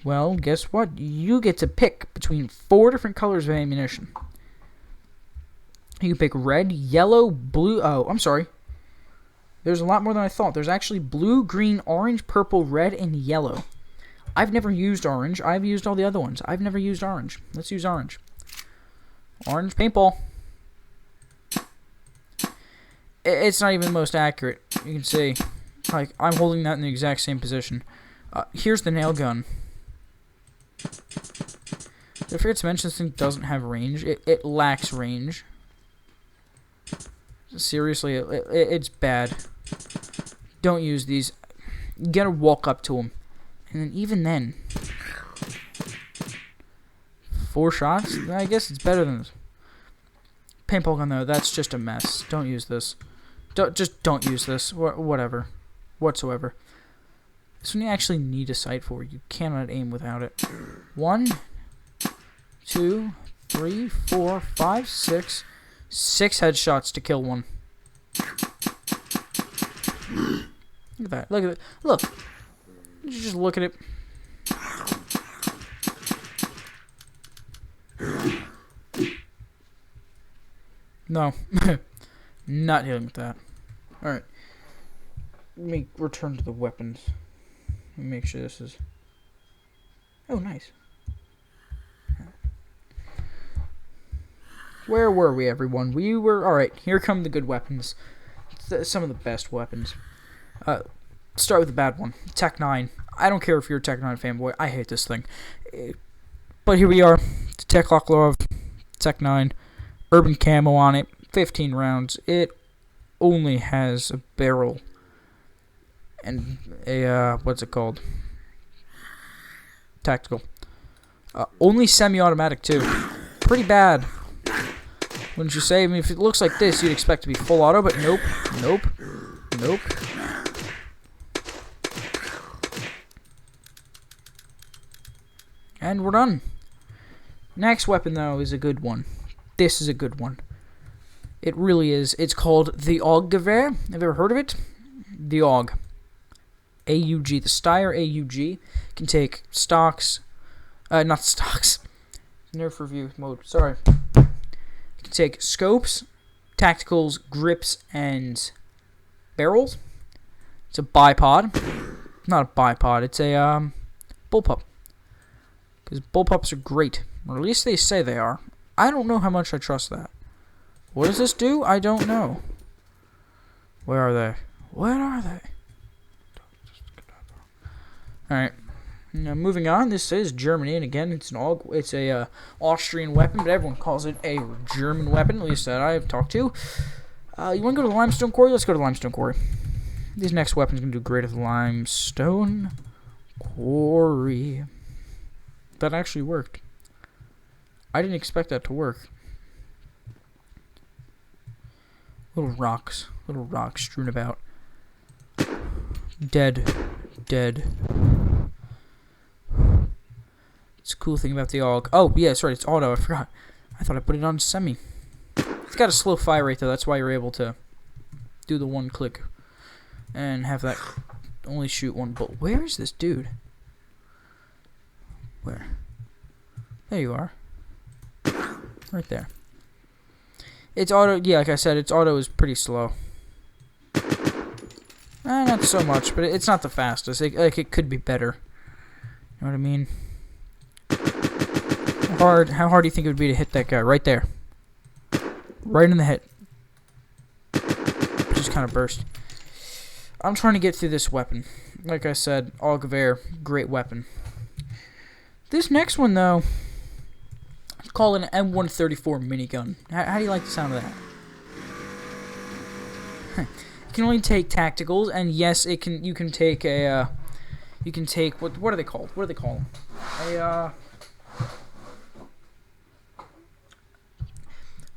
Well, guess what? You get to pick between 4 different colors of ammunition. You can pick red, yellow, blue. Oh, I'm sorry. There's a lot more than I thought. There's actually blue, green, orange, purple, red, and yellow. I've never used orange. I've used all the other ones. I've never used orange. Let's use orange. Orange paintball. It's not even the most accurate. You can see. Like, I'm holding that in the exact same position. Here's the nail gun. I forget to mention this thing doesn't have range. It lacks range. Seriously, it's bad. Don't use these. You gotta walk up to them. And then even then, 4 shots? I guess it's better than this. Paintball gun, though, that's just a mess. Don't use this. Just don't use this. Whatever. Whatsoever. This one you actually need a sight for. You cannot aim without it. 1, 2, 3, 4, 5, 6. 6 headshots to kill one. Look at that. Look at it. Look. You just look at it. No. Not dealing with that. Alright. Let me return to the weapons. Let me make sure this is... Oh, nice. Where were we, everyone? We were... Alright, here come the good weapons. Some of the best weapons. Start with the bad one. Tech 9. I don't care if you're a Tech 9 fanboy. I hate this thing. But here we are. The Tech Lock Love. Tech 9. Urban camo on it. 15 rounds. It only has a barrel. And a, what's it called? Tactical. Only semi-automatic, too. Pretty bad. Wouldn't you say? I mean, if it looks like this, you'd expect to be full auto, but nope. Nope. Nope. And we're done. Next weapon, though, is a good one. This is a good one. It really is. It's called the AUG. Have you ever heard of it? The AUG. AUG. The Steyr AUG can take stocks. Not stocks. Nerf review mode. Sorry. It can take scopes, tacticals, grips, and barrels. It's a bipod. Not a bipod. It's a bullpup. Because bullpups are great. Or at least they say they are. I don't know how much I trust that. What does this do? I don't know. Where are they? Where are they? Alright. Now moving on, this is Germany, and again, it's a Austrian weapon, but everyone calls it a German weapon, at least that I've talked to. You want to go to the limestone quarry? Let's go to the limestone quarry. These next weapons are going to do great at the limestone quarry. That actually worked. I didn't expect that to work. Little rocks strewn about. Dead. It's a cool thing about the AUG. Oh, yeah, that's right, it's auto. I forgot. I thought I put it on semi. It's got a slow fire rate, though. That's why you're able to do the one click and have that only shoot one bullet. Where is this dude? Where? There you are. Right there. It's auto. Yeah, like I said, its auto is pretty slow. Not so much, but it's not the fastest. It could be better. You know what I mean? How hard do you think it would be to hit that guy? Right there. Right in the head. Just kind of burst. I'm trying to get through this weapon. Like I said, AUG, great weapon. This next one, though, it's called an M134 minigun. How do you like the sound of that? It can only take tacticals, and yes, you can take a, what are they called? What do they call them?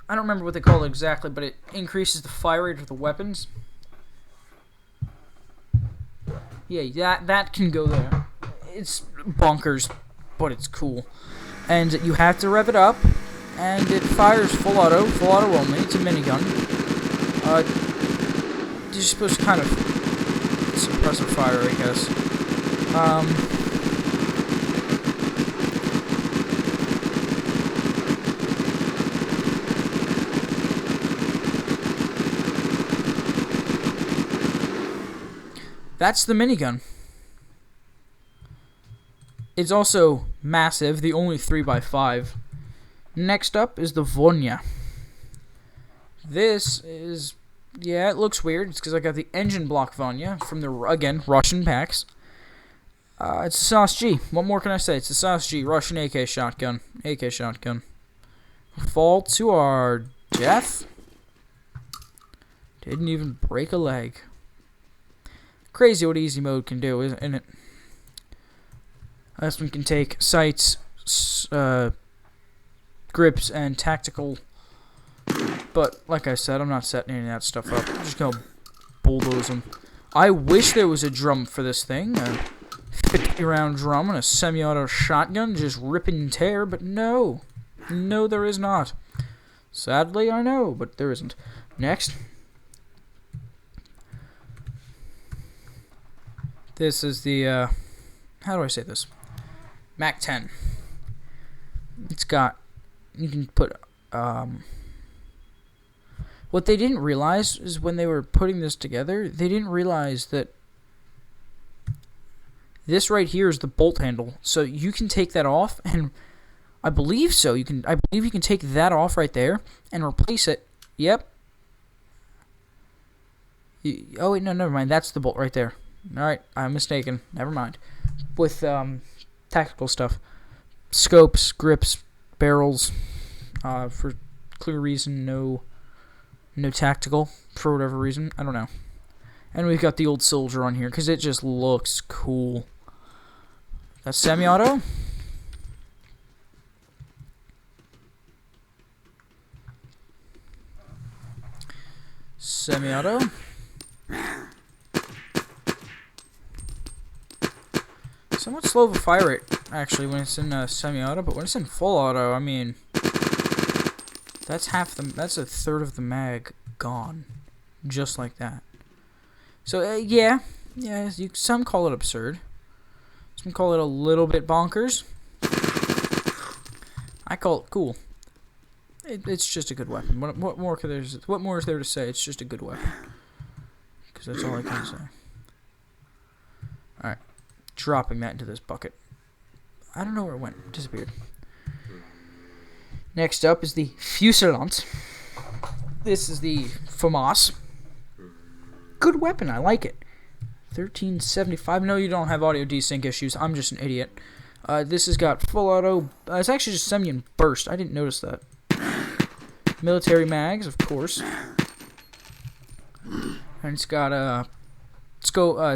I don't remember what they call it exactly, but it increases the fire rate of the weapons. Yeah, that can go there. It's bonkers, but it's cool. And you have to rev it up, and it fires full auto only. It's a minigun. You're supposed to kind of suppress the fire, I guess. That's the minigun. It's also massive, the only 3x5. Next up is the Vonya. This is, yeah, it looks weird. It's because I got the engine block Vonya from the, again, Russian packs. It's a Sauce G. What more can I say? It's a Sauce G, Russian AK shotgun. AK shotgun. Fall to our death. Didn't even break a leg. Crazy what easy mode can do, isn't it? This one can take sights, grips, and tactical. But, like I said, I'm not setting any of that stuff up. I'm just gonna bulldoze them. I wish there was a drum for this thing. A 50-round drum and a semi-auto shotgun just rip and tear, but no. No, there is not. Sadly, I know, but there isn't. Next. This is the, how do I say this? Mac 10. It's got, you can put, what they didn't realize is when they were putting this together, they didn't realize that this right here is the bolt handle. So you can take that off, and I believe so. I believe you can take that off right there and replace it. Yep. Oh wait, no, never mind. That's the bolt right there. All right, I'm mistaken. Never mind. With tactical stuff, scopes, grips, barrels. For clear reason, no tactical for whatever reason. I don't know. And we've got the old soldier on here because it just looks cool. That's semi-auto. Semi-auto. Somewhat slow of a fire rate, actually, when it's in semi-auto, but when it's in full auto, I mean, that's a third of the mag gone, just like that. So yeah, some call it absurd. Some call it a little bit bonkers. I call it cool. It's just a good weapon. What more is there to say? It's just a good weapon. Because that's all I can say. Alright. Dropping that into this bucket. I don't know where it went. It disappeared. Next up is the Fusilant. This is the FAMAS. Good weapon. I like it. 1375. No, you don't have audio desync issues. I'm just an idiot. This has got full auto. It's actually just semi and burst. I didn't notice that. Military mags, of course. And it's got it's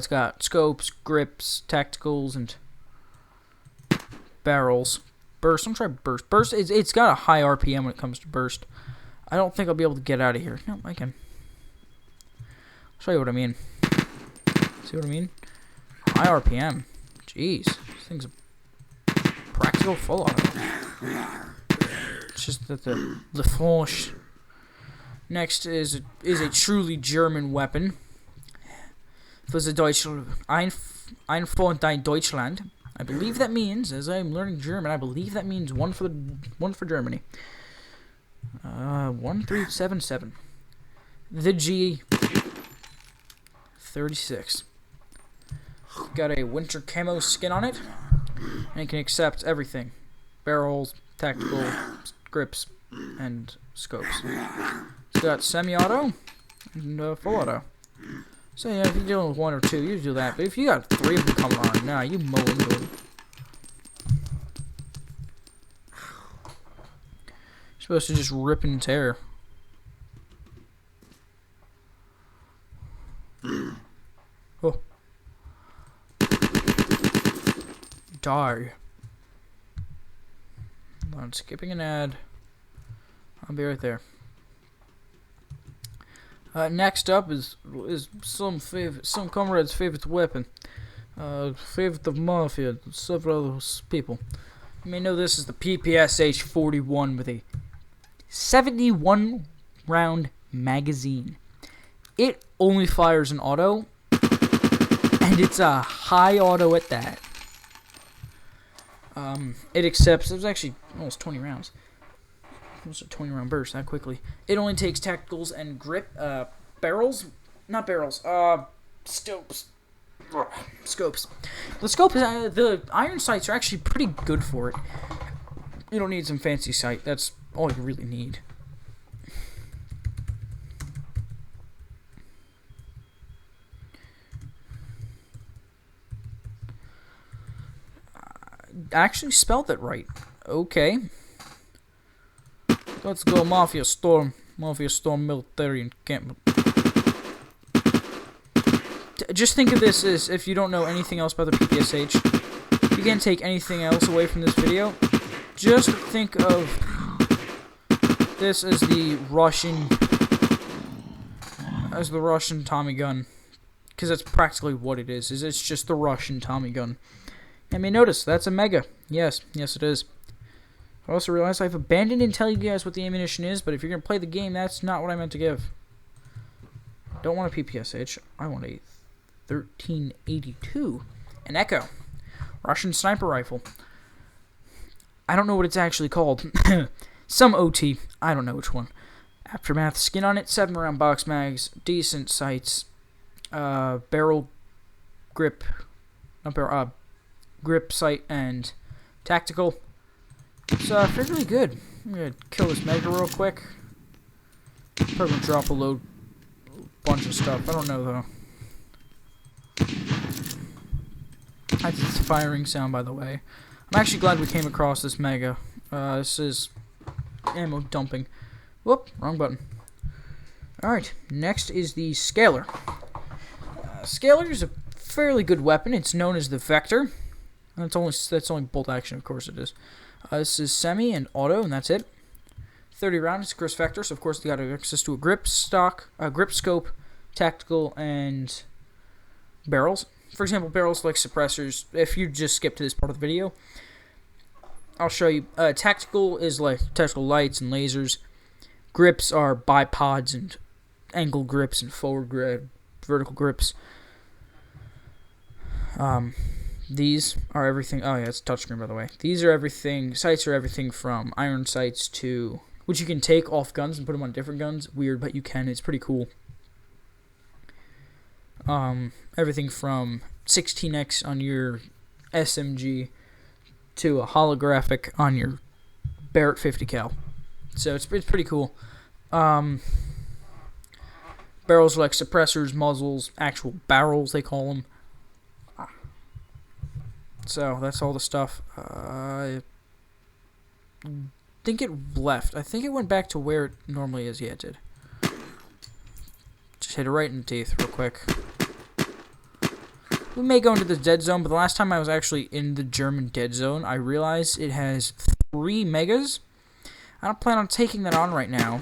got scopes, grips, tacticals, and barrels. Burst. I'm trying burst. Burst. It's got a high RPM when it comes to burst. I don't think I'll be able to get out of here. No, I can. I'll show you what I mean. See what I mean? High RPM. Jeez, this thing's a practical full auto. It's just that the Flash. Next is a truly German weapon. For the Einforddein Deutschland. I believe that means, as I'm learning German, I believe that means one for Germany. 1377. The G36. Got a winter camo skin on it, and it can accept everything: barrels, tactical, grips, and scopes. It's got semi-auto and full auto. So yeah, if you're dealing with one or two, you do that. But if you got three of them coming on, nah, you mow into them. You're supposed to just rip and tear. Oh. Die. I'm skipping an ad. I'll be right there. Next up is some comrade's favorite weapon. Favorite of Mafia, several other people. You may know this is the PPSH-41 with a 71 round magazine. It only fires in auto, and it's a high auto at that. It accepts, it was actually almost 20 rounds. Almost a 20 round burst that quickly. It only takes tacticals and grip, barrels, not barrels, scopes. Scopes. The scope is, the iron sights are actually pretty good for it. You don't need some fancy sight, that's all you really need. Actually spelled it right. Okay. Let's go Mafia Storm. Mafia Storm military encampment. Just think of this as, if you don't know anything else about the PPSH, you can't take anything else away from this video. Just think of this as the Russian Tommy gun. Because that's practically what it is. It's just the Russian Tommy gun. I mean, notice, that's a Mega. Yes it is. I also realized I've abandoned and tell you guys what the ammunition is, but if you're going to play the game, that's not what I meant to give. Don't want a PPSH. I want a 1382. An Echo. Russian sniper rifle. I don't know what it's actually called. Some OT. I don't know which one. Aftermath skin on it. 7 round box mags. Decent sights. Barrel grip. Not barrel. Grip sight and tactical. It's fairly good. I'm gonna kill this Mega real quick. Probably gonna drop a load bunch of stuff. I don't know, though. That's its firing sound, by the way. I'm actually glad we came across this mega. This is ammo dumping. Whoop, wrong button. Alright, next is the Scalar. Scalar is a fairly good weapon. It's known as the Vector. That's only bolt action, of course it is. This is semi and auto, and that's it. 30 rounds, Grip Vector, so of course you got access to a grip stock, a grip scope, tactical, and barrels. For example, barrels like suppressors. If you just skip to this part of the video, I'll show you. Tactical is like tactical lights and lasers. Grips are bipods and angle grips and forward grip, vertical grips. These are everything. Oh yeah, it's touchscreen, by the way. These are everything. Sights are everything from iron sights to, which you can take off guns and put them on different guns. Weird, but you can. It's pretty cool. Everything from 16x on your SMG to a holographic on your Barrett 50 cal. So it's pretty cool. Barrels are like suppressors, muzzles, actual barrels they call them. So that's all the stuff. I think it left. I think it went back to where it normally is. Yeah, it did. Just hit it right in the teeth real quick. We may go into the dead zone, but the last time I was actually in the German dead zone, I realized it has 3 megas. I don't plan on taking that on right now.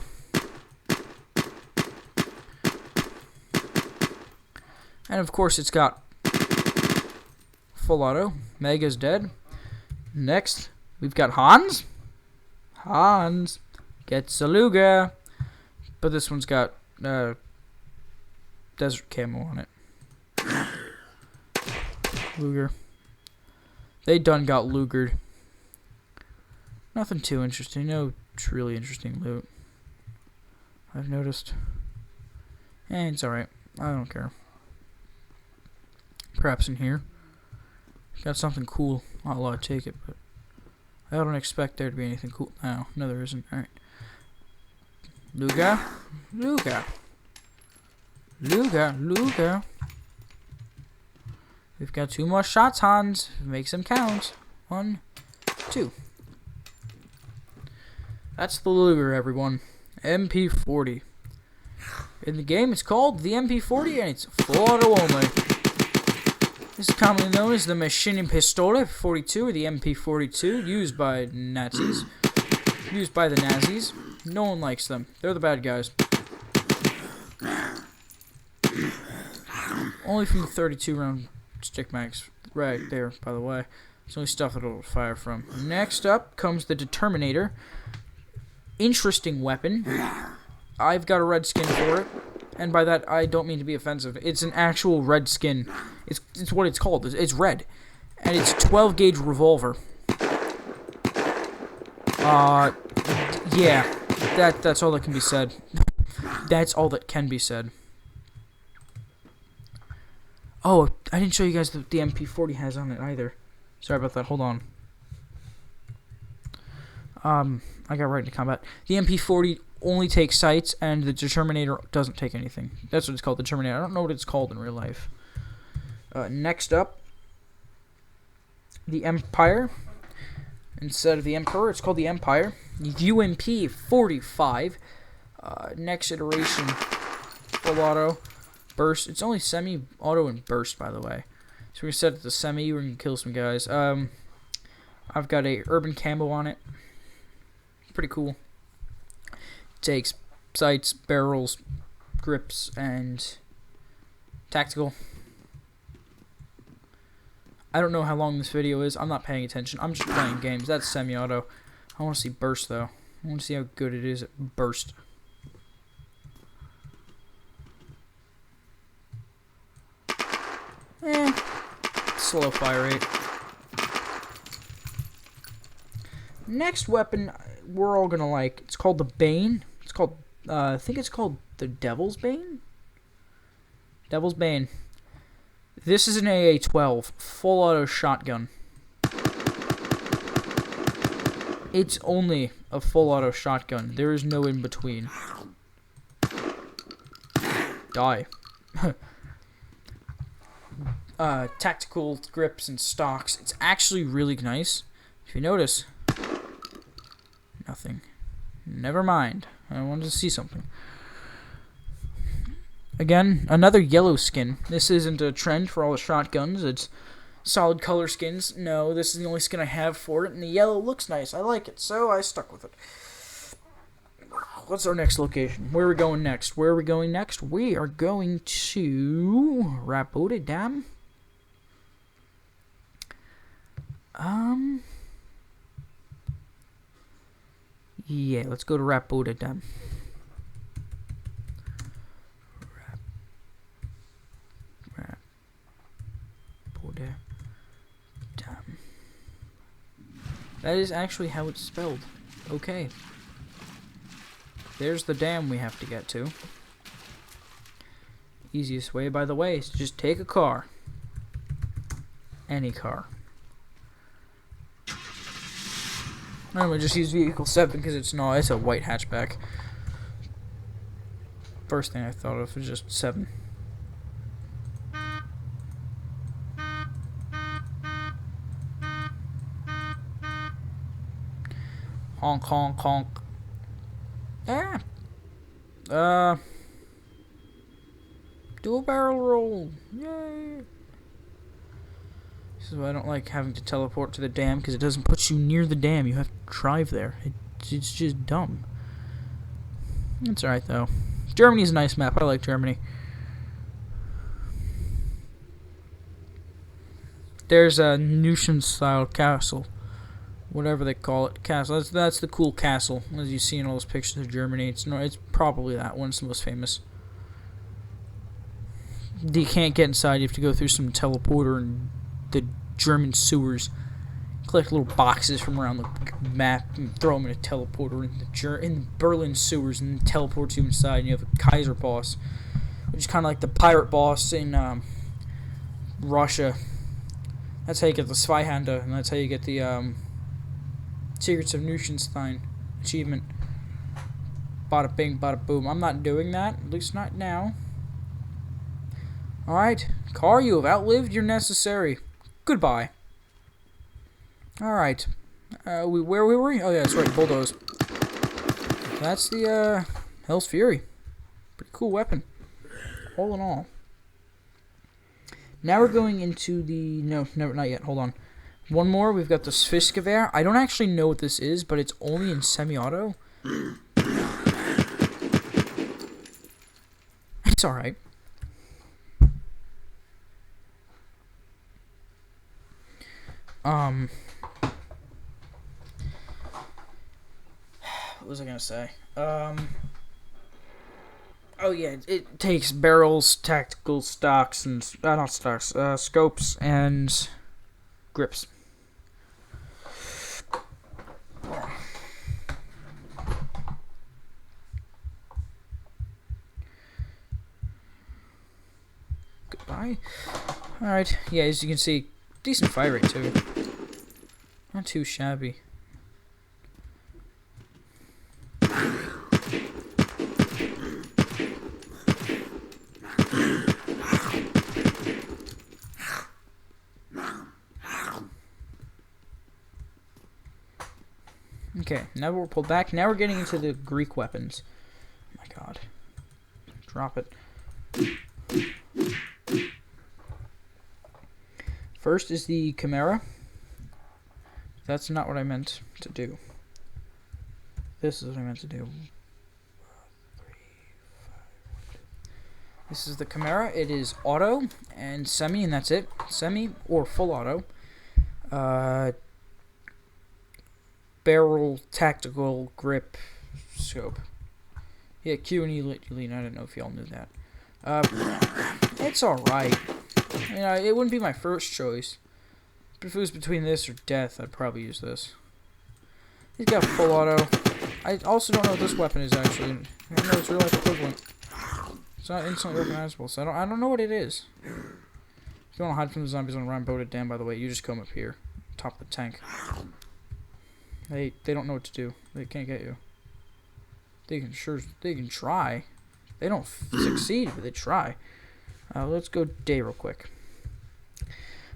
And of course it's got full auto. Mega's dead. Next, we've got Hans. Hans gets a Luger. But this one's got desert camo on it. Luger. They done got Lugered. Nothing too interesting. No really interesting loot, I've noticed. And it's alright. I don't care. Perhaps in here. Got something cool. I'll take it, but I don't expect there to be anything cool. No, there isn't. Alright. Luger. Luger. Luger. Luger. We've got 2 more shots, Hans. Make them count. 1, 2. That's the Luger, everyone. MP40. In the game, it's called the MP40, and it's full auto only. This is commonly known as the Maschinenpistole 42, or the MP42, used by Nazis. Used by the Nazis. No one likes them. They're the bad guys. Only from the 32 round stick mags. Right there, by the way. It's only stuff that it'll fire from. Next up comes the Determinator. Interesting weapon. I've got a red skin for it. And by that, I don't mean to be offensive. It's an actual red skin. It's what it's called. It's red. And it's a 12 gauge revolver. Yeah. That's all that can be said. That's all that can be said. Oh, I didn't show you guys that the MP40 has on it either. Sorry about that. Hold on. I got right into combat. The MP40 only takes sights, and the Determinator doesn't take anything. That's what it's called, the Determinator. I don't know what it's called in real life. Next up, the Empire. Instead of the Emperor, it's called the Empire. UMP 45. Next iteration, full auto. Burst. It's only semi-auto and burst, by the way. So we're going to set it to semi. We're going to kill some guys. I've got a urban camo on it. Pretty cool. Takes sights, barrels, grips, and tactical. I don't know how long this video is. I'm not paying attention. I'm just playing games. That's semi-auto. I want to see burst, though. I want to see how good it is at burst. Slow fire rate. Next weapon we're all gonna like. It's called the Bane. It's called I think it's called the Devil's Bane. Devil's Bane. This is an AA-12 full auto shotgun. It's only a full auto shotgun. There is no in between. die. Tactical grips and stocks. It's actually really nice. If you notice, nothing. Never mind. I wanted to see something. Again, another yellow skin. This isn't a trend for all the shotguns. It's solid color skins. No, this is the only skin I have for it, and the yellow looks nice. I like it, so I stuck with it. What's our next location? Where are we going next? We are going to Rapoda Dam. Yeah, let's go to Rapoda Dam. Rapoda Dam. That is actually how it's spelled. Okay. There's the dam we have to get to. Easiest way, by the way, is to just take a car. Any car. I'm gonna just use vehicle 7 because it's a white hatchback. First thing I thought of was just 7. Honk, honk, honk. Dual barrel roll. Yay. This is why I don't like having to teleport to the dam, because it doesn't put you near the dam. You have to drive there. It's just dumb. It's alright, though. Germany's a nice map. I like Germany. There's a Neuschwanstein castle. Whatever they call it. Castle. That's the cool castle, as you see in all those pictures of Germany. It's probably that one. It's the most famous. You can't get inside. You have to go through some teleporter and the German sewers. Collect little boxes from around the map and throw them in a teleporter in the Berlin sewers, and teleport you inside. And you have a Kaiser boss, which is kind of like the pirate boss in Russia. That's how you get the Zweihänder, and that's how you get the Secrets of Neuschwanstein achievement. Bada bing, bada boom. I'm not doing that, at least not now. Alright, car, you have outlived your necessary. Goodbye. Alright. Where were we? Oh yeah, that's right, bulldoze. That's the Hell's Fury. Pretty cool weapon. All in all. Now we're going into the... No, not yet. Hold on. One more. We've got the Swiftgewehr. I don't actually know what this is, but it's only in semi-auto. It's alright. What was I gonna say? Oh yeah, it takes barrels, tactical stocks, and not stocks, scopes and grips. Goodbye. Alright, yeah, as you can see, decent fire rate too. Not too shabby. Okay, now we're pulled back. Now we're getting into the Greek weapons. Oh my god. Drop it. First is the Chimera. That's not what I meant to do. This is what I meant to do. This is the Chimera. It is auto and semi, and that's it. Semi or full auto. Barrel, tactical, grip, scope. Yeah, Q and E lean. I don't know if y'all knew that. It's alright. You know, it wouldn't be my first choice. But if it was between this or death, I'd probably use this. He's got full auto. I also don't know what this weapon is actually. I don't know its real life equivalent. It's not instantly recognizable, so I don't know what it is. If you want to hide from the zombies on Rapoda Dam, by the way, you just come up here, top of the tank. They don't know what to do. They can't get you. They can try. They don't succeed, but they try. Let's go day real quick.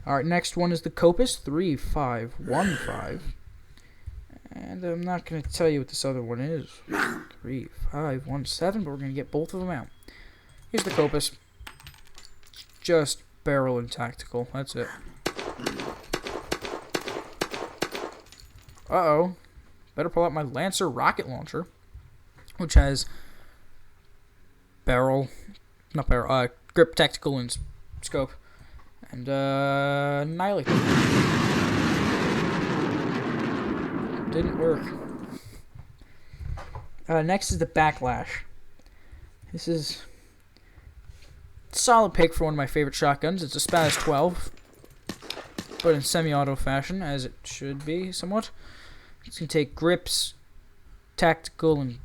Alright, next one is the Copus 3515. And I'm not going to tell you what this other one is. 3517, but we're going to get both of them out. Here's the Copus. Just barrel and tactical. That's it. Uh-oh. Better pull out my Lancer rocket launcher, which has grip, tactical, and scope. And, annihilate. Didn't work. Next is the Backlash. This is a solid pick for one of my favorite shotguns. It's a Spaz 12, but in semi-auto fashion, as it should be, somewhat. It's going to take grips, tactical, and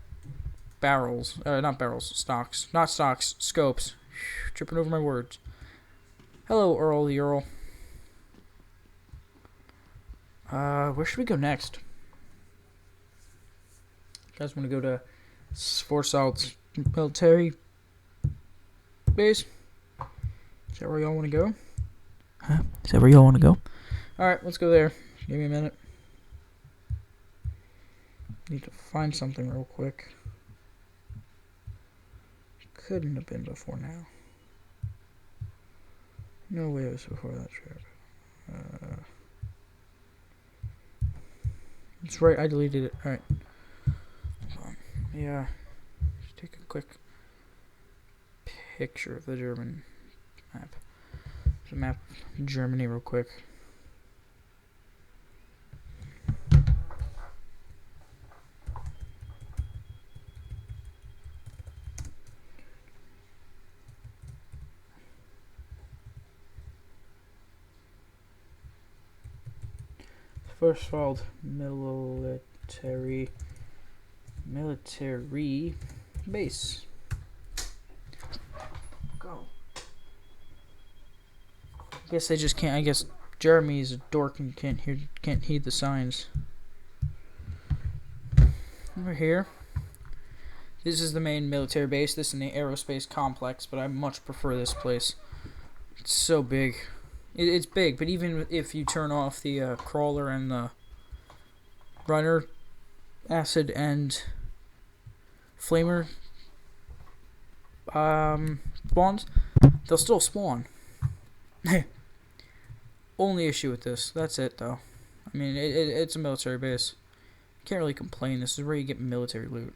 barrels. Not barrels, stocks. Not stocks, scopes. Tripping over my words. Hello, Earl the Earl. Where should we go next? You guys want to go to Force Salt's military base? Is that where y'all want to go? Huh? Is that where y'all want to go? Alright, let's go there. Give me a minute. Need to find something real quick. Couldn't have been before now. No way it was before that trip. It's right, I deleted it. Alright. Yeah. Just take a quick picture of the German map. There's a map of Germany real quick. First world military base. Go. I guess they just can't. I guess Jeremy's a dork and can't heed the signs. Over here. This is the main military base. This is an aerospace complex, but I much prefer this place. It's so big. It's big, but even if you turn off the crawler and the runner, acid and flamer spawns, they'll still spawn. Only issue with this. That's it, though. I mean, it's a military base. Can't really complain. This is where you get military loot.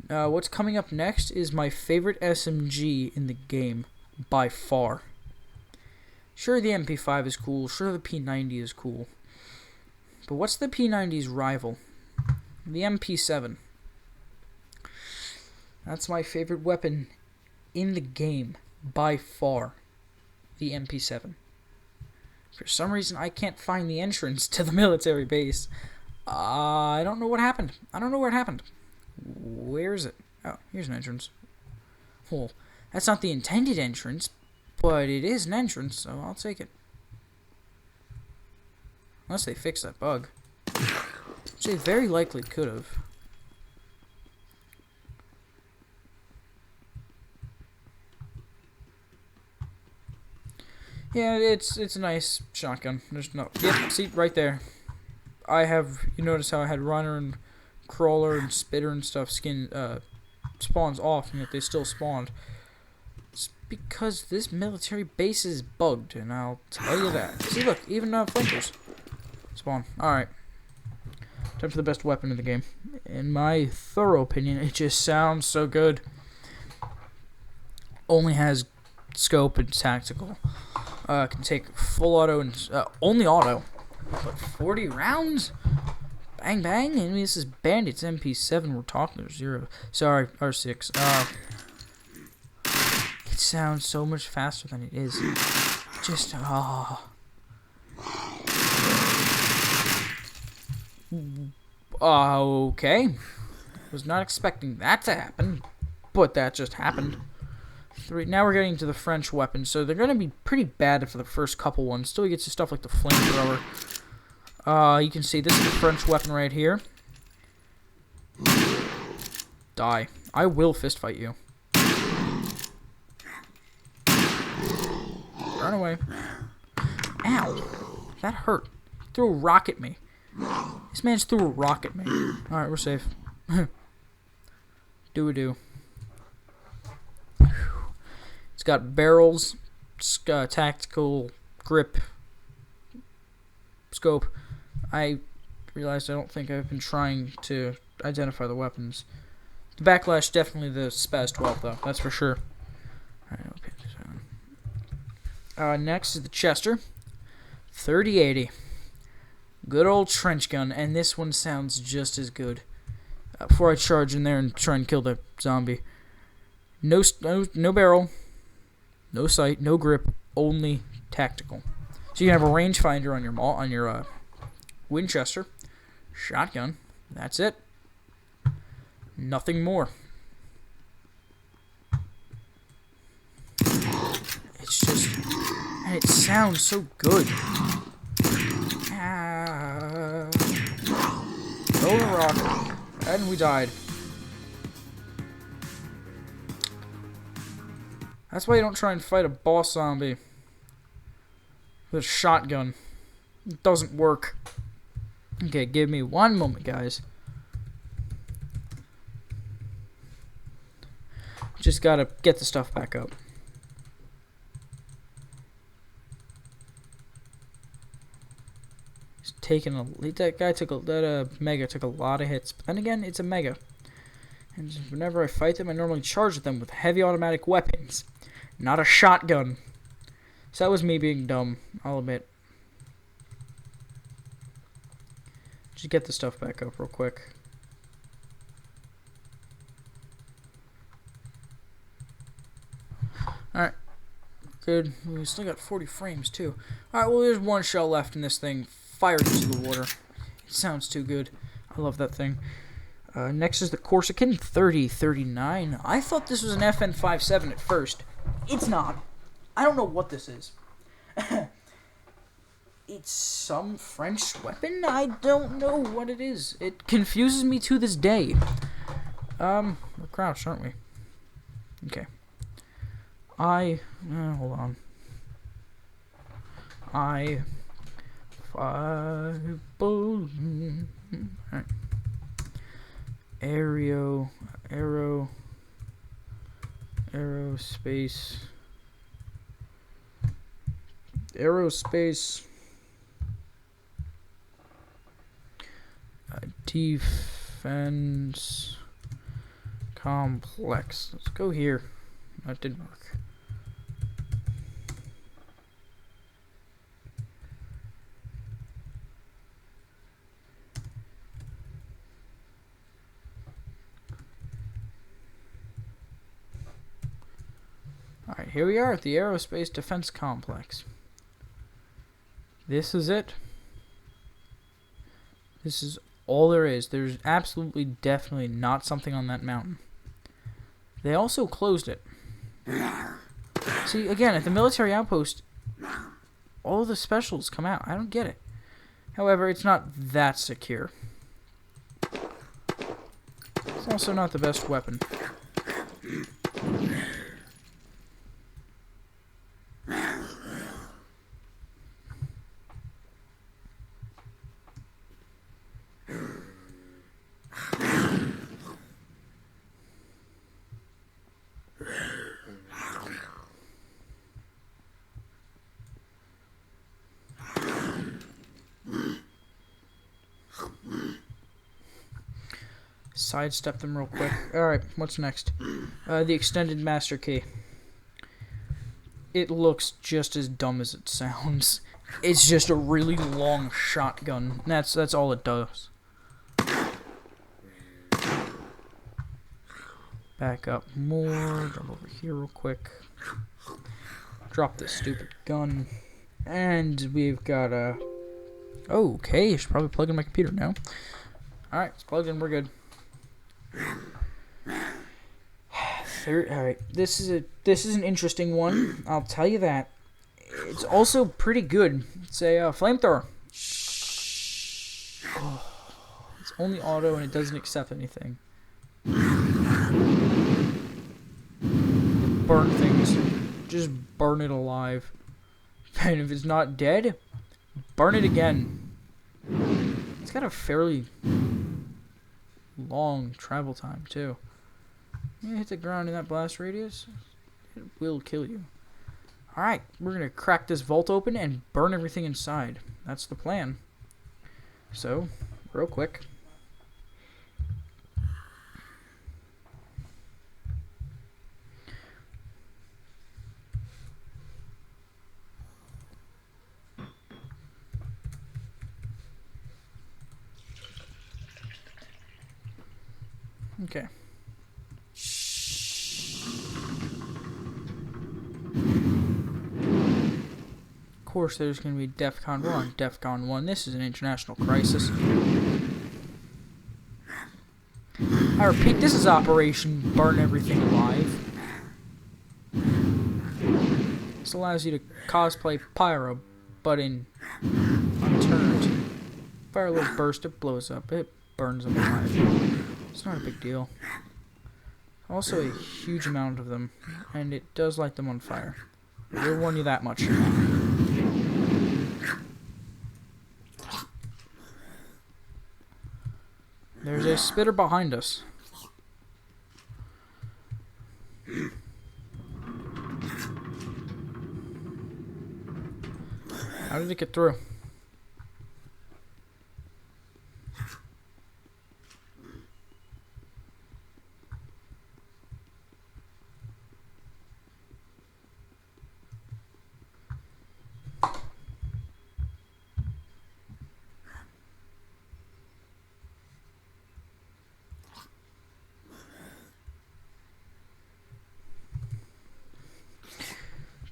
What's coming up next is my favorite SMG in the game, by far. Sure, the MP5 is cool. Sure, the P90 is cool. But what's the P90's rival? The MP7. That's my favorite weapon in the game, by far. The MP7. For some reason, I can't find the entrance to the military base. I don't know what happened. I don't know where it happened. Where is it? Oh, here's an entrance. Well, that's not the intended entrance, but it is an entrance, so I'll take it. Unless they fix that bug. Which they very likely could have. Yeah, it's a nice shotgun. There's no... Yep, see, right there. I have... You notice how I had runner and crawler and spitter and stuff spawns off, and yet they still spawned. It's because this military base is bugged, and I'll tell you that. See, look, even flankers spawn. Alright. Time for the best weapon in the game. In my thorough opinion, it just sounds so good. Only has scope and tactical. Can take full auto and only auto. But 40 rounds? Bang bang. I mean, this is Bandit's MP7 we're talking. Zero. Sorry, R6. It sounds so much faster than it is. Just okay. Was not expecting that to happen, but that just happened. Now we're getting to the French weapons, so they're going to be pretty bad for the first couple ones. Still, you get to stuff like the flamethrower. You can see this is the French weapon right here. Die. I will fist fight you. Run away. Ow. That hurt. He threw a rock at me. This man's threw a rock at me. Alright, we're safe. Do-a-do. It's got barrels, tactical, grip, scope. I realized I don't think I've been trying to identify the weapons. The backlash, definitely the Spaz 12, though. That's for sure. Alright, I'll put this on. Next is the Chester. 3080. Good old trench gun, and this one sounds just as good. Before I charge in there and try and kill the zombie. No barrel, no sight, no grip, only tactical. So you can have a rangefinder on your Winchester, shotgun. That's it. Nothing more. It's just, and it sounds so good. Throw the rock, and we died. That's why you don't try and fight a boss zombie with a shotgun. It doesn't work. Okay, give me one moment, guys. Just gotta get the stuff back up. He's taking that guy took that Mega took a lot of hits. But then again, it's a Mega. And whenever I fight them, I normally charge them with heavy automatic weapons, not a shotgun. So that was me being dumb, I'll admit. Just get the stuff back up real quick. Alright. Good. We still got 40 frames, too. Alright, well, there's one shell left in this thing. Fired into the water. It sounds too good. I love that thing. Next is the Corsican 3039. I thought this was an FN57 at first. It's not. I don't know what this is. It's some French weapon? I don't know what it is. It confuses me to this day. We're crouched, aren't we? Okay. Hold on. Alright. Aerospace defense complex. Let's go here. That didn't work. Alright, here we are at the Aerospace Defense Complex. This is it. This is all there is. There's absolutely, definitely not something on that mountain. They also closed it. See, again, at the military outpost, all the specials come out. I don't get it. However, it's not that secure. It's also not the best weapon. Sidestep them real quick. Alright, what's next? The extended master key. It looks just as dumb as it sounds. It's just a really long shotgun. That's all it does. Back up more. Drop over here real quick. Drop this stupid gun. And we've got a... Oh, okay, I should probably plug in my computer now. Alright, it's plugged in, we're good. Alright, this is an interesting one, I'll tell you that. It's also pretty good. It's a flamethrower. It's only auto and it doesn't accept anything. burn things, just burn it alive. And if it's not dead, burn it again. It's got a fairly long travel time, too. You hit the ground in that blast radius, it will kill you. Alright, we're going to crack this vault open and burn everything inside. That's the plan. So, real quick. Okay. Of course, there's going to be DEFCON 1. DEFCON 1. This is an international crisis. I repeat, this is Operation Burn Everything Alive. This allows you to cosplay Pyro, but in Unturned. Fire a little burst, it blows up. It burns them alive. It's not a big deal. Also a huge amount of them, and it does light them on fire. I will warn you that much. There's a spitter behind us. How did it get through?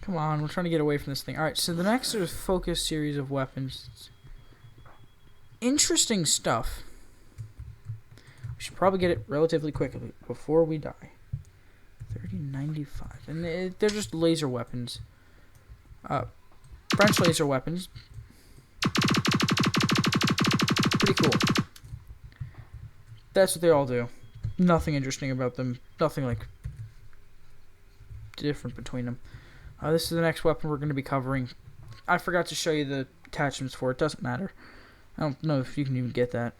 Come on, we're trying to get away from this thing. Alright, so the next is focus series of weapons. Interesting stuff. We should probably get it relatively quickly before we die. 3095. And they're just laser weapons. French laser weapons. Pretty cool. That's what they all do. Nothing interesting about them. Nothing like different between them. This is the next weapon we're going to be covering. I forgot to show you the attachments for it. Doesn't matter. I don't know if you can even get that.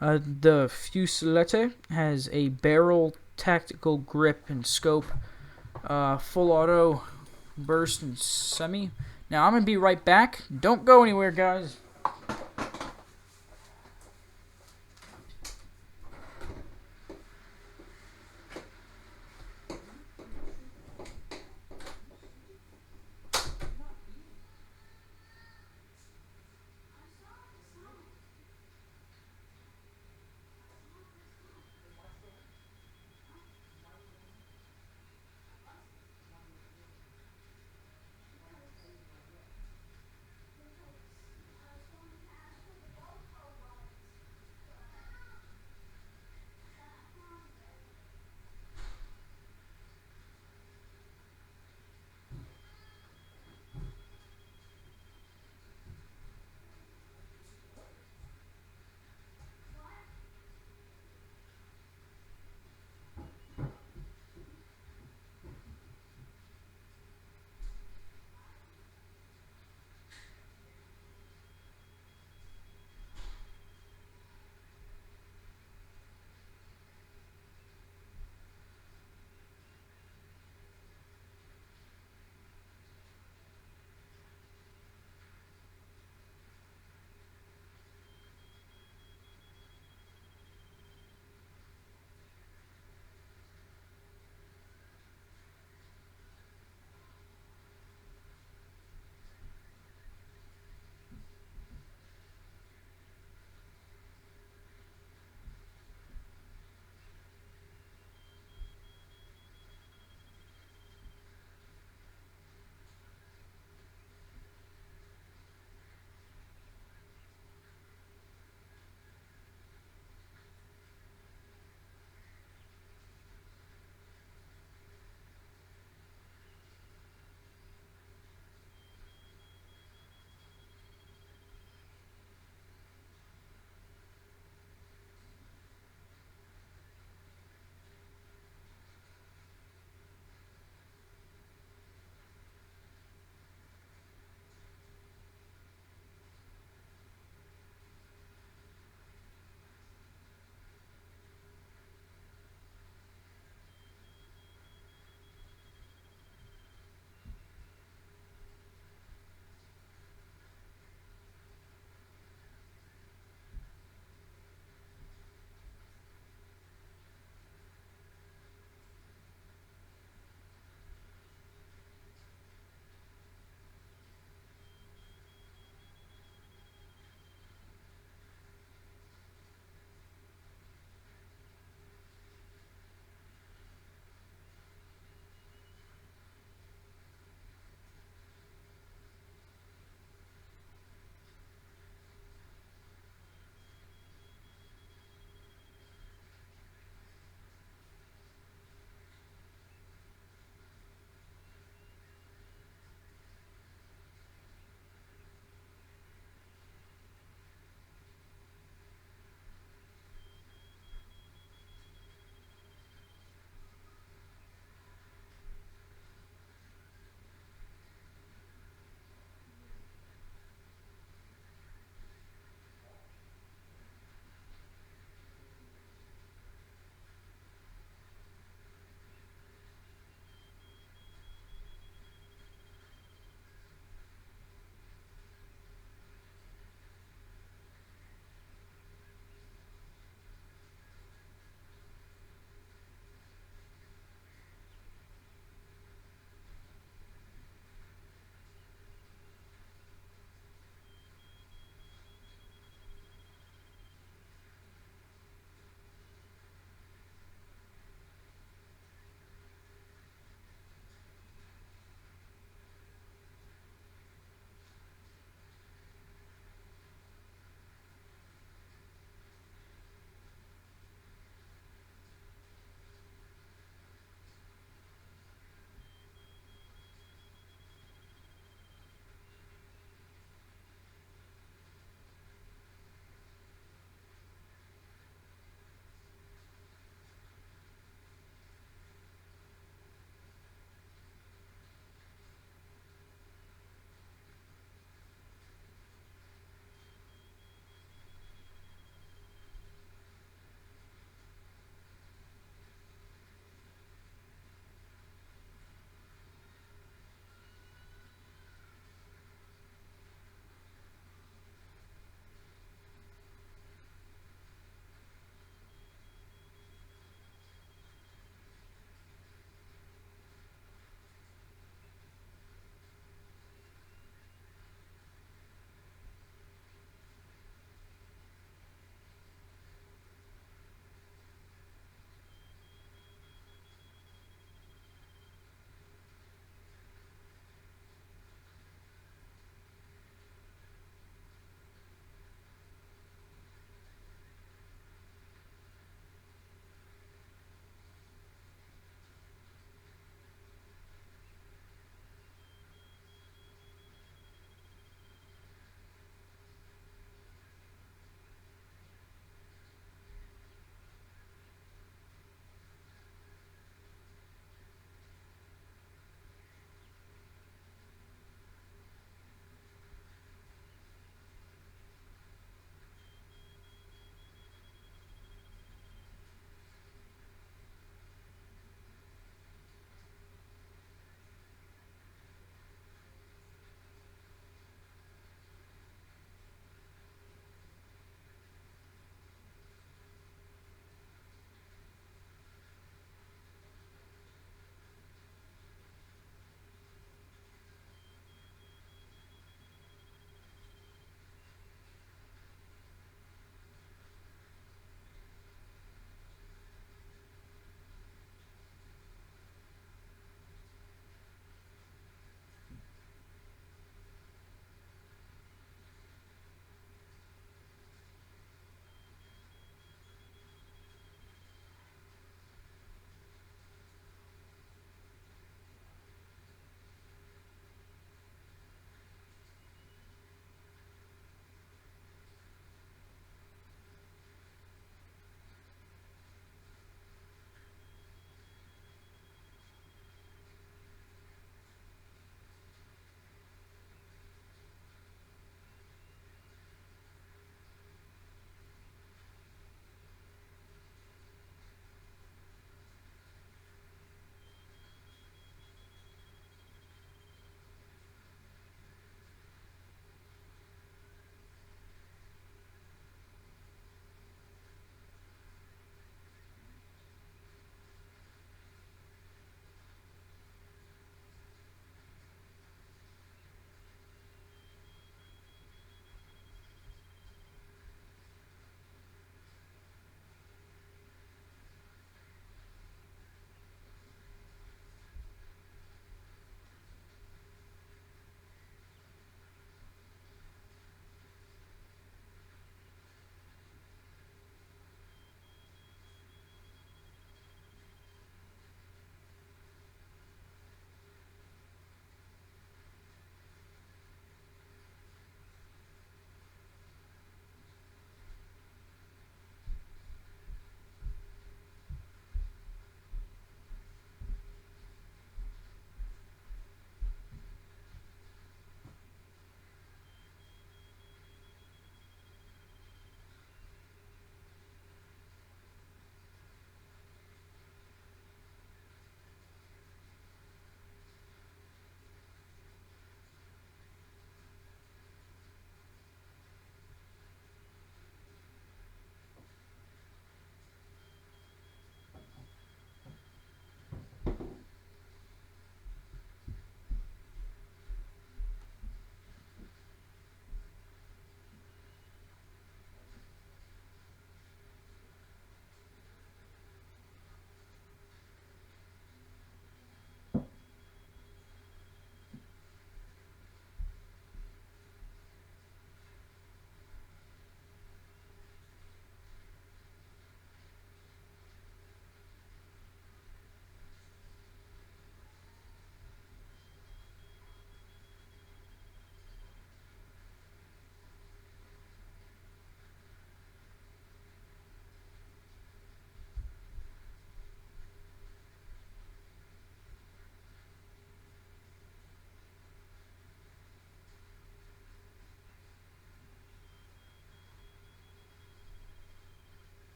The Fusilete has a barrel, tactical grip, and scope. Full auto, burst, and semi. Now, I'm going to be right back. Don't go anywhere, guys.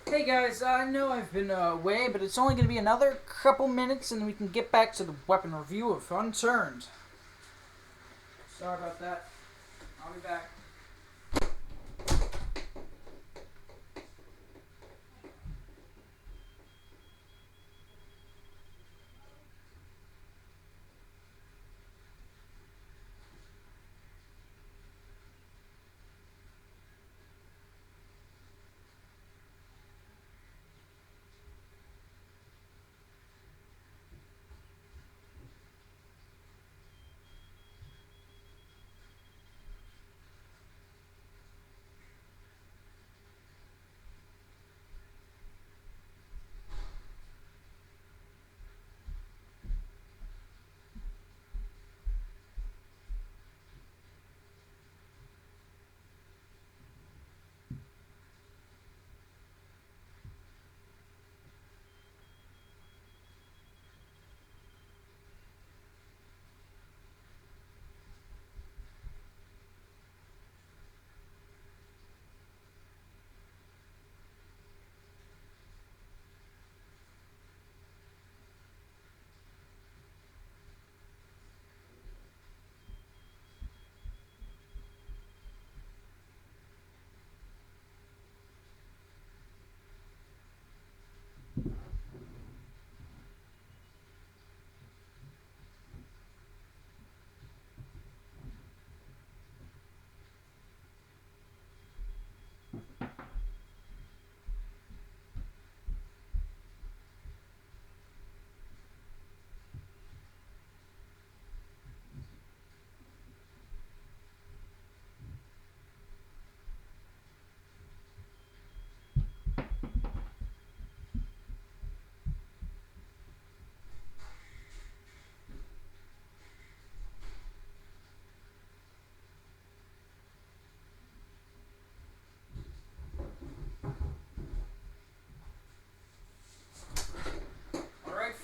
Hey guys, I know I've been away, but it's only going to be another couple minutes and we can get back to the weapon review of Unturned. Sorry about that. I'll be back.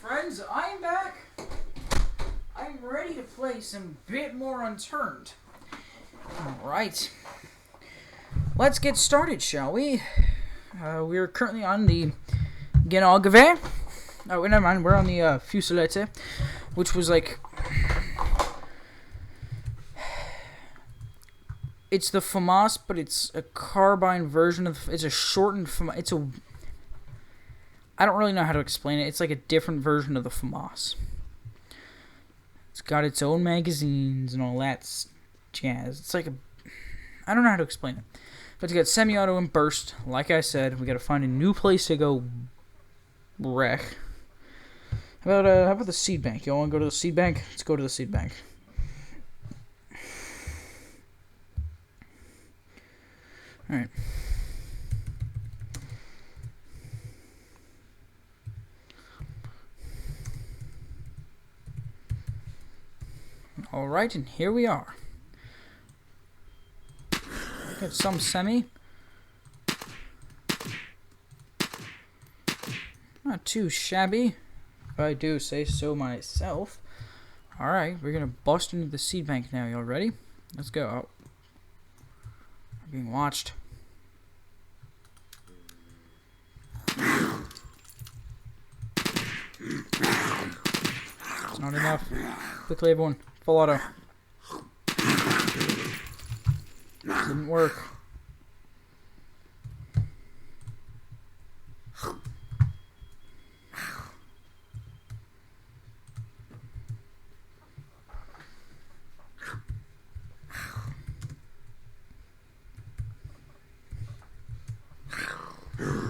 Friends, I'm back. I'm ready to play some bit more Unturned. Alright. Let's get started, shall we? We're currently on the Genogave. Oh, never mind. We're on the Fusilete, which was like... It's the FAMAS, but it's a carbine version of... It's a shortened FAMAS. It's a... I don't really know how to explain it. It's like a different version of the FAMAS. It's got its own magazines and all that jazz. It's like a... I don't know how to explain it. But it's got semi-auto and burst. Like I said, we got to find a new place to go wreck. How about the seed bank? Y'all want to go to the seed bank? Let's go to the seed bank. Alright. Alright, and here we are. Got some semi. Not too shabby, if I do say so myself. Alright, we're gonna bust into the seed bank now. Y'all ready? Let's go. Oh. We're being watched. It's not enough. Quickly, everyone. Full auto. Didn't work.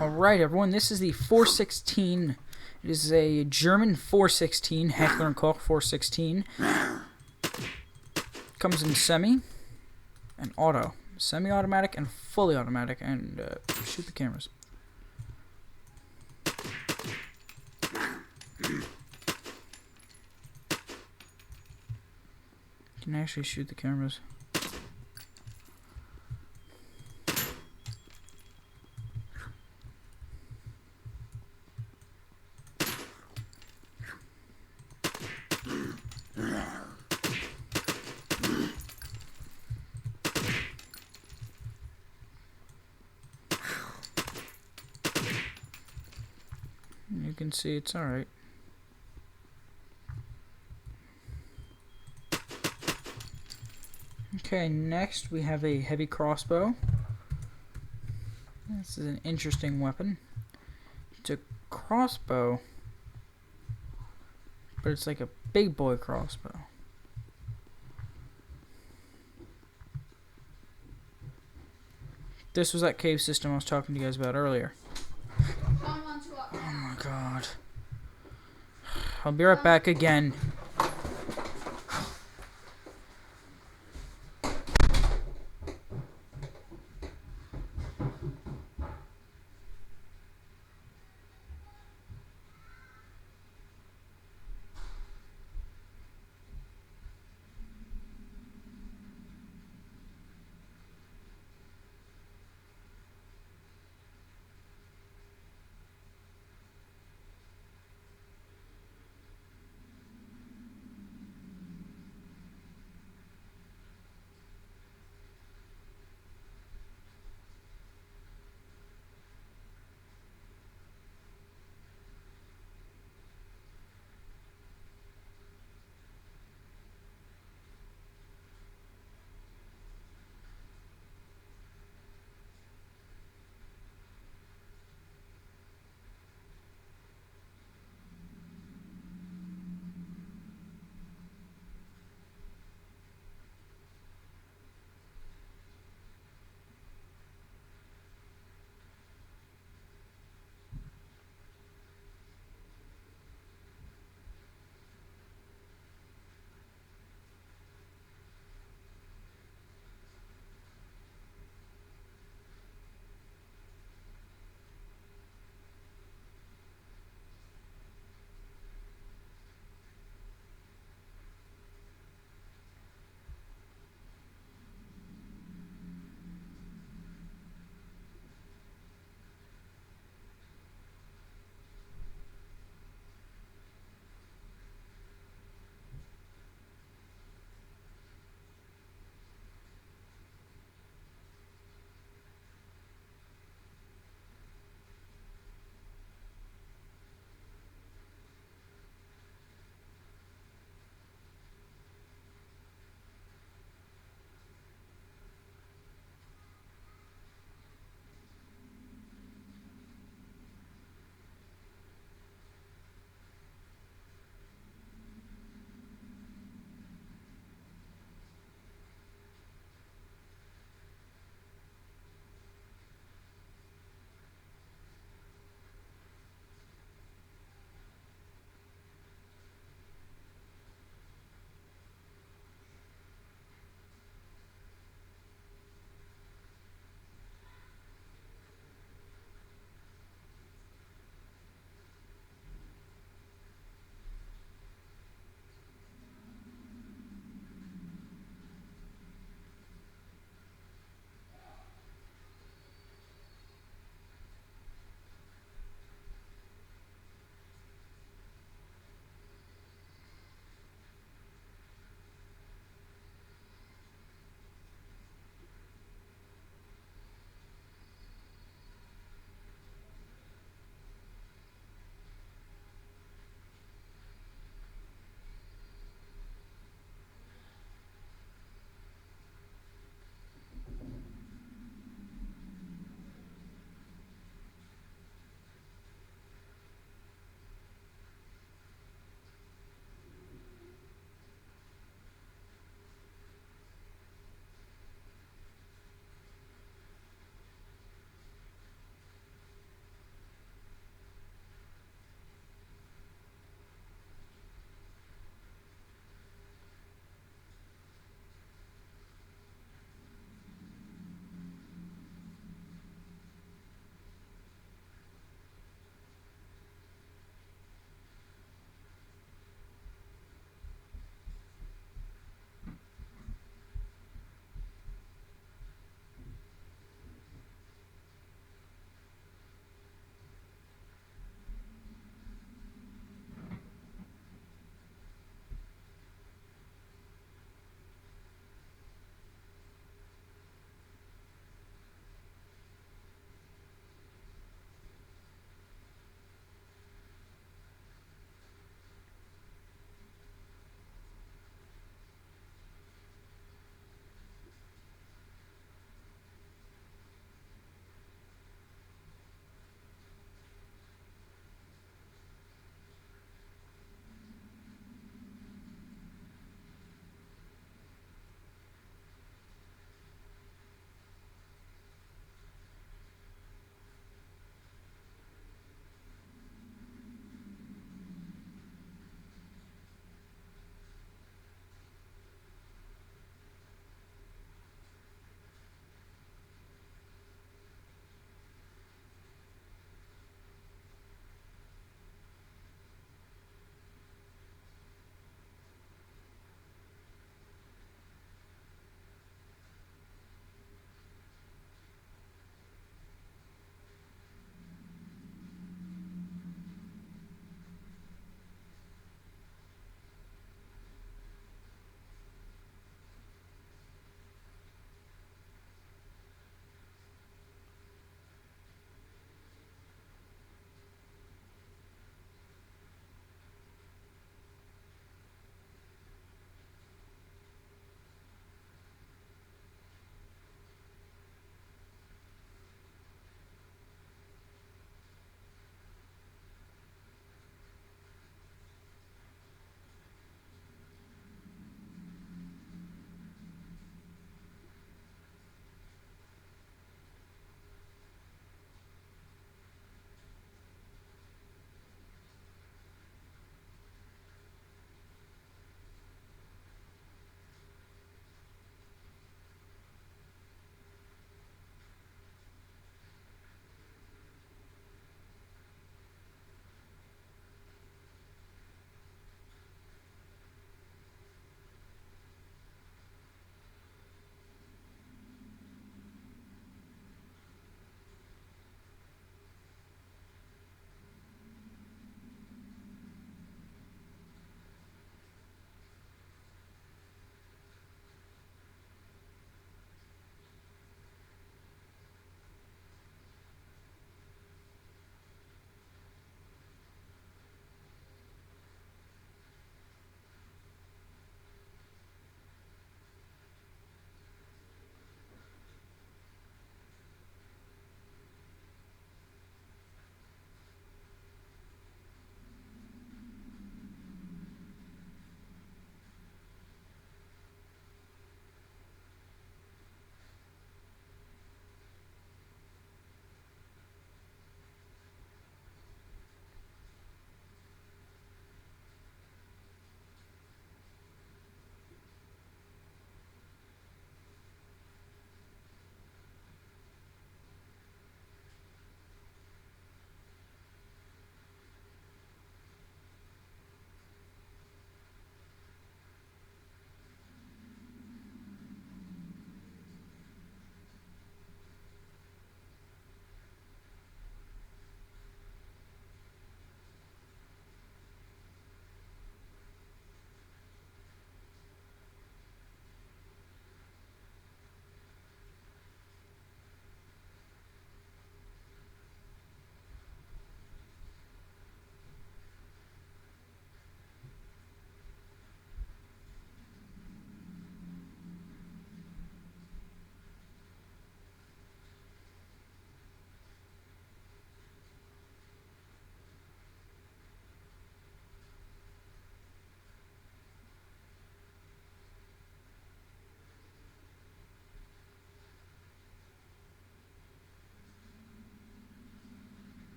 Alright, everyone. This is the 416. It is a German 416, Heckler & Koch 416. Comes in semi and auto. Semi-automatic and fully automatic. And shoot the cameras. You can actually shoot the cameras. can see, it's alright. Okay, next we have a heavy crossbow. This is an interesting weapon. It's a crossbow, but it's like a big boy crossbow. This was that cave system I was talking to you guys about earlier. Oh my god. I'll be right back again.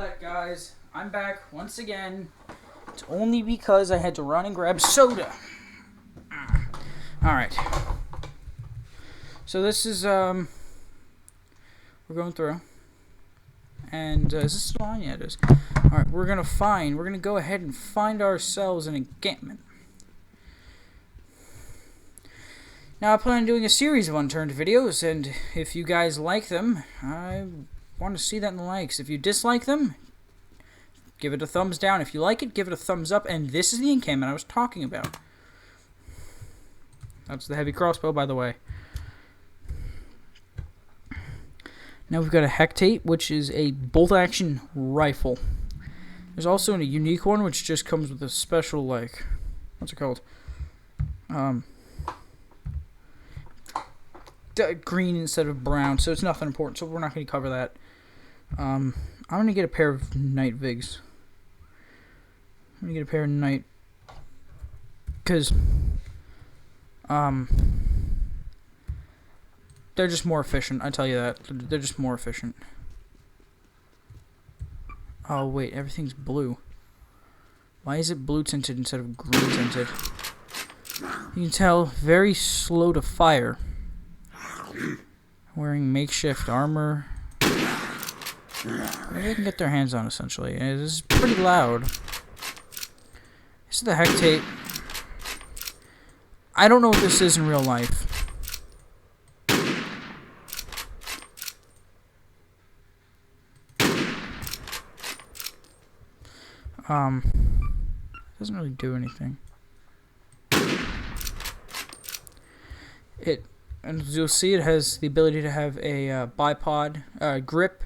that, guys. I'm back once again. It's only because I had to run and grab soda. Alright. So this is, we're going through. And, is this still on? Yeah, it is. Alright, we're gonna go ahead and find ourselves an encampment. Now, I plan on doing a series of Unturned videos, and if you guys like them, I want to see that in the likes. If you dislike them, give it a thumbs down. If you like it, give it a thumbs up. And this is the encampment I was talking about. That's the heavy crossbow, by the way. Now we've got a Hectate, which is a bolt-action rifle. There's also a unique one, which just comes with a special, like, what's it called? Green instead of brown, so it's nothing important, so we're not going to cover that. I'm going to get a pair of night vigs. I'm going to get a pair of night, because they're just more efficient, I tell you that. They're just more efficient. Oh wait, everything's blue. Why is it blue tinted instead of green tinted? You can tell, very slow to fire. Wearing makeshift armor. They can get their hands on, essentially. And it is pretty loud. This is the Hectate. I don't know what this is in real life. Doesn't really do anything. And as you'll see, it has the ability to have a bipod, grip,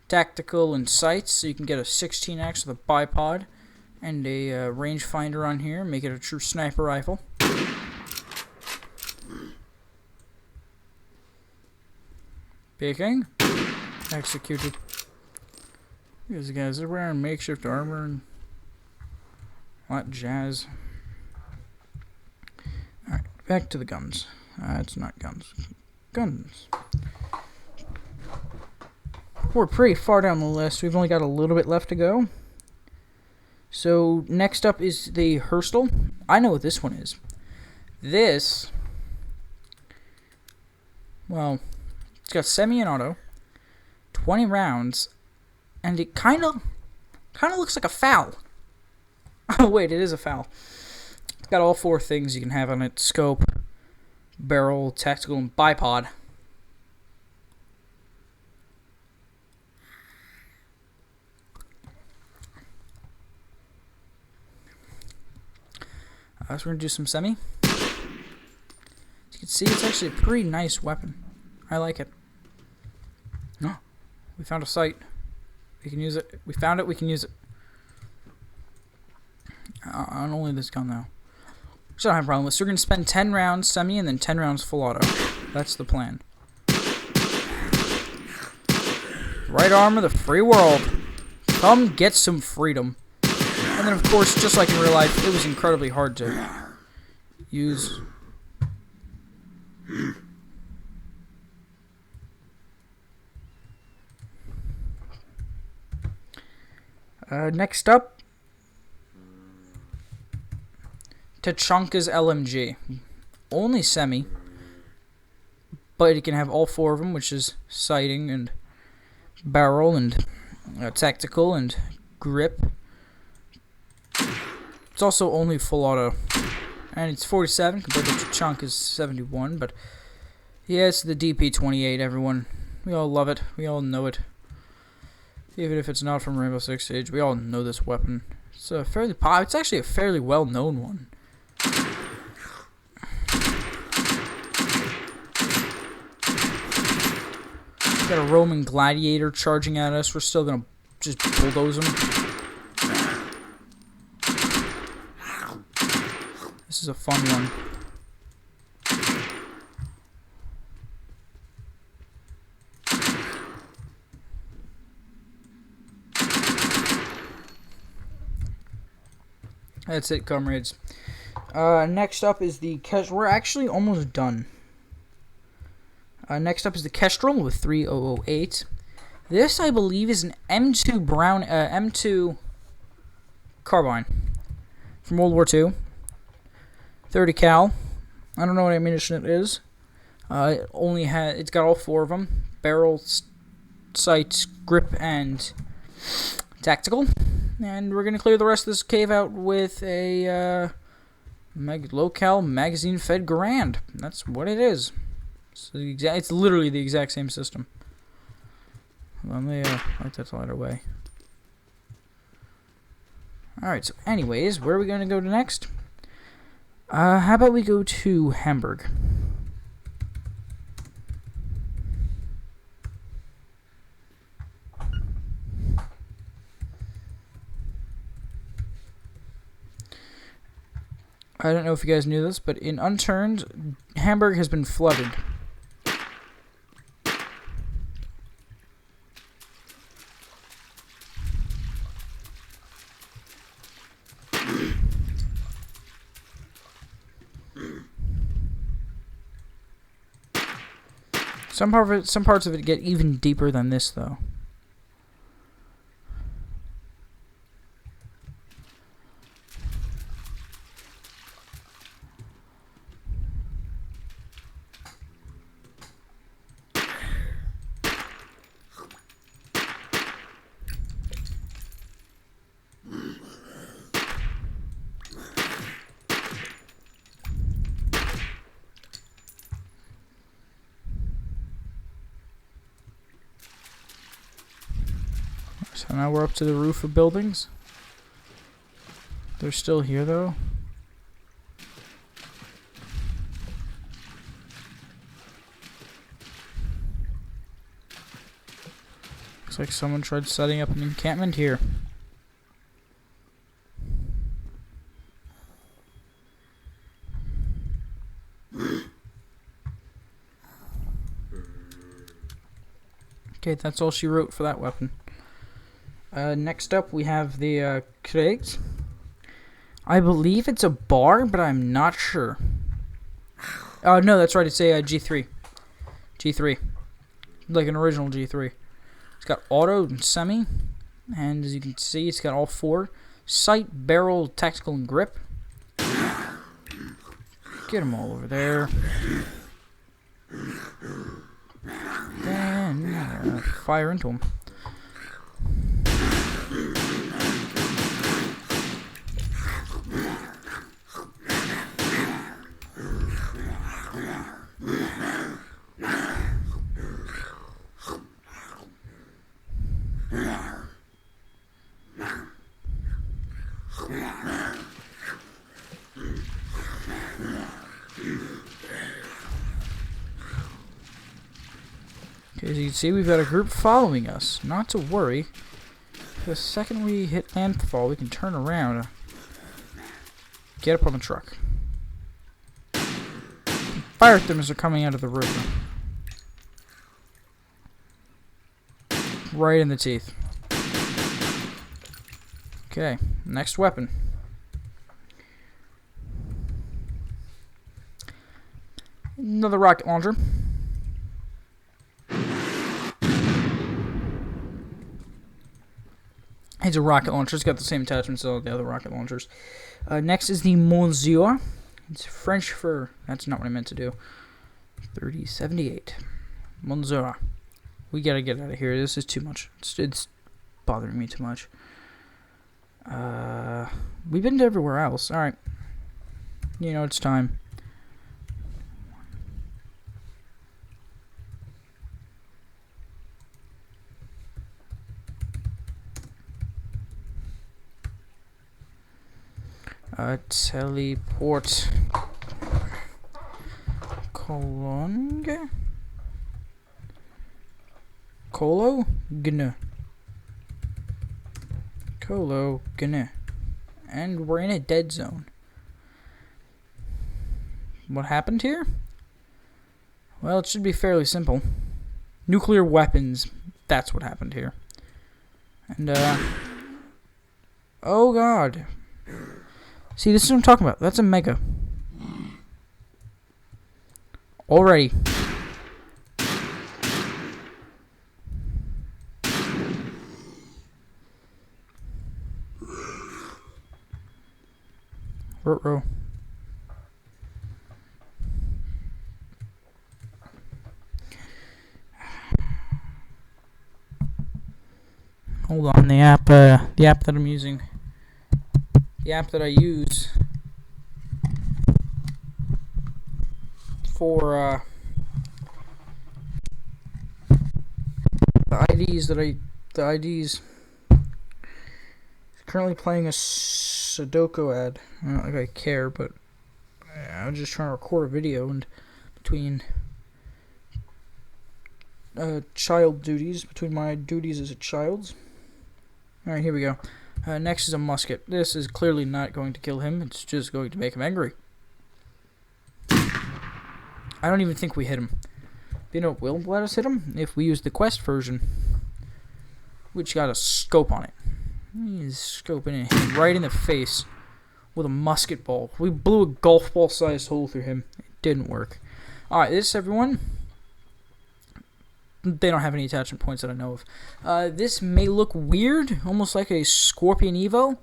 tactical, and sights, so you can get a 16x with a bipod, and a rangefinder on here, make it a true sniper rifle. Picking. Executed. These guys are wearing makeshift armor and a lot of jazz. Alright, back to the guns. It's not guns. Guns. We're pretty far down the list. We've only got a little bit left to go. So, next up is the Herstal. I know what this one is. This, well, it's got semi and auto, 20 rounds, and it kind of looks like a FAL. Oh, wait, it is a FAL. It's got all four things you can have on it: scope, barrel, tactical, and bipod. So we're going to do some semi. As you can see, it's actually a pretty nice weapon. I like it. Oh, we found a sight. We can use it. We found it, we can use it. On only this gun, though. So I don't have a problem with this. We're going to spend 10 rounds semi and then 10 rounds full auto. That's the plan. Right arm of the free world. Come get some freedom. And then, of course, just like in real life, it was incredibly hard to use. Next up, Tachanka's LMG. Only semi, but it can have all four of them, which is sighting and barrel and tactical and grip. It's also only full auto, and it's 47 compared to Tachanka's 71. But yeah, it's the DP28. Everyone, we all love it. We all know it. Even if it's not from Rainbow Six Siege, we all know this weapon. It's a fairly it's actually a fairly well-known one. Got a Roman gladiator charging at us. We're still gonna just bulldoze him. This is a fun one. That's it, comrades. Next up is the We're actually almost done. Next up is the Kestrel with 3008. This, I believe, is an M2 carbine from World War II. 30 cal. I don't know what ammunition it is. It's got all 4 of them: barrel, sight, grip, and tactical. And we're gonna clear the rest of this cave out with a low-cal magazine-fed Garand. That's what it is. It's literally the exact same system. Let me light that light away. Alright, so anyways, where are we going to go to next? How about we go to Hamburg? I don't know if you guys knew this, but in Unturned, Hamburg has been flooded. Some parts of it get even deeper than this, though. So now we're up to the roof of buildings. They're still here, though. Looks like someone tried setting up an encampment here. Okay, that's all she wrote for that weapon. Next up, we have the Kriegs. I believe it's a bar, but I'm not sure. No, that's right. It's a G3. G3. Like an original G3. It's got auto and semi. And as you can see, it's got all 4. Sight, barrel, tactical, and grip. Get them all over there. And fire into them. Okay, as you can see, we've got a group following us. Not to worry. The second we hit landfall, we can turn around and get up on the truck. Fire at them as they're coming out of the river. Right in the teeth. Okay, next weapon. Another rocket launcher. It's a rocket launcher. It's got the same attachments as all the other rocket launchers. Next is the Monsieur. It's French for... That's not what I meant to do. 3078. Monsieur. We gotta get out of here. This is too much. It's bothering me too much. We've been to everywhere else. Alright. You know, it's time. Teleport. Cologne. Cologne. And we're in a dead zone. What happened here? Well, it should be fairly simple. Nuclear weapons. That's what happened here. And, oh god. See, this is what I'm talking about. That's a mega. Ruh-roh. Hold on, the app that I'm using, the app that I use for the IDs currently playing a Sudoku ad. I don't think I care, but I'm just trying to record a video, and between child duties, between my duties as a child. Alright, here we go. Next is a musket. This is clearly not going to kill him, it's just going to make him angry. I don't even think we hit him. You know what will let us hit him? If we use the quest version, which got a scope on it. He's scoping it right in the face with a musket ball. We blew a golf ball sized hole through him. It didn't work. Alright, this, everyone. They don't have any attachment points that I know of. This may look weird, almost like a Scorpion Evo.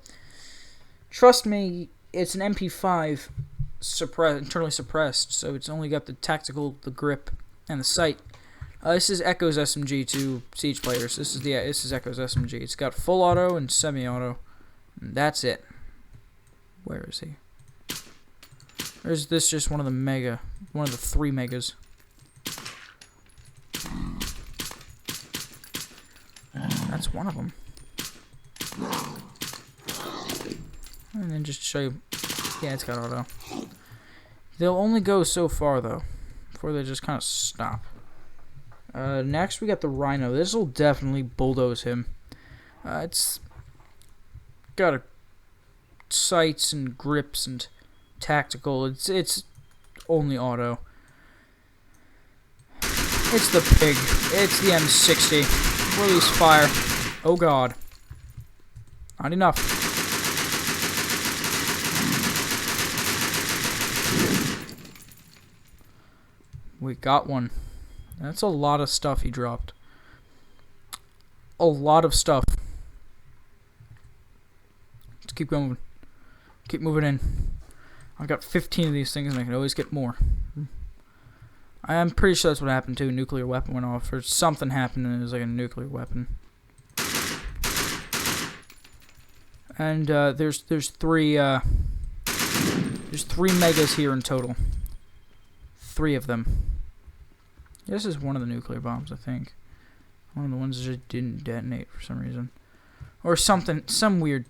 Trust me, it's an MP5 internally suppressed, so it's only got the tactical, the grip, and the sight. This is Echo's SMG to Siege players. This is Echo's SMG. It's got full auto and semi-auto. That's it. Where is he? Or is this just one of the 3 megas? That's one of them. And then just to show you, yeah, it's got auto. They'll only go so far though, before they just kind of stop. Next we got the Rhino. This will definitely bulldoze him. It's got a sights and grips and tactical. It's only auto. It's the pig. It's the M60. Release fire. Oh god. Not enough. We got one. That's a lot of stuff he dropped. A lot of stuff. Let's keep going. Keep moving in. I've got 15 of these things and I can always get more. I'm pretty sure that's what happened too. A nuclear weapon went off, or something happened and it was like a nuclear weapon. And there's 3 megas here in total. 3 of them. This is one of the nuclear bombs, I think. One of the ones that just didn't detonate for some reason. Or something, some weird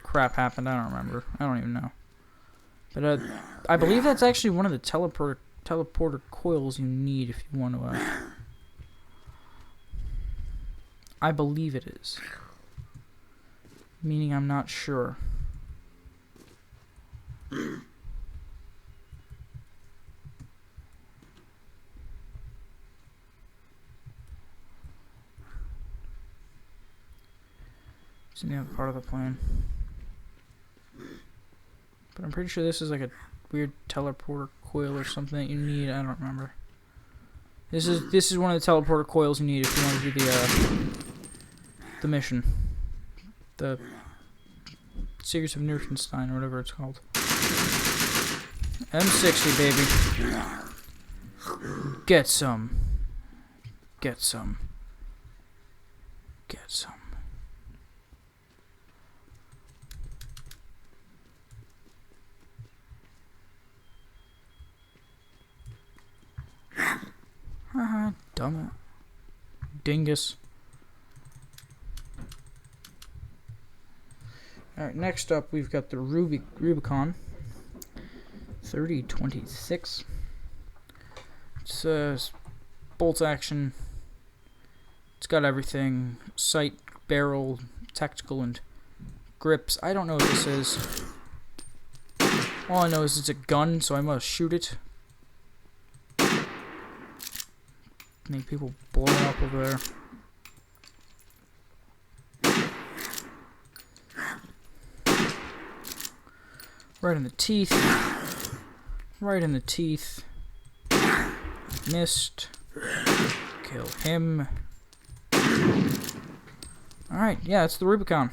crap happened, I don't remember. I don't even know. But I believe that's actually one of the teleporter coils you need if you want to, I believe it is. Meaning I'm not sure. It's in the other part of the plan. But I'm pretty sure this is like a weird teleporter coil or something that you need. I don't remember. This is one of the teleporter coils you need if you want to do the mission. The Secrets of Nerfenstein or whatever it's called. M60, baby. Get some. Get some. Get some. Haha, dumb it. Dingus. Alright, next up we've got the Rubicon 3026. It's bolt action. It's got everything. Sight, barrel, tactical, and grips. I don't know what this is. All I know is it's a gun, so I must shoot it. Make people blowing up over there. Right in the teeth. Right in the teeth. Missed. Kill him. Alright, yeah, it's the Rubicon.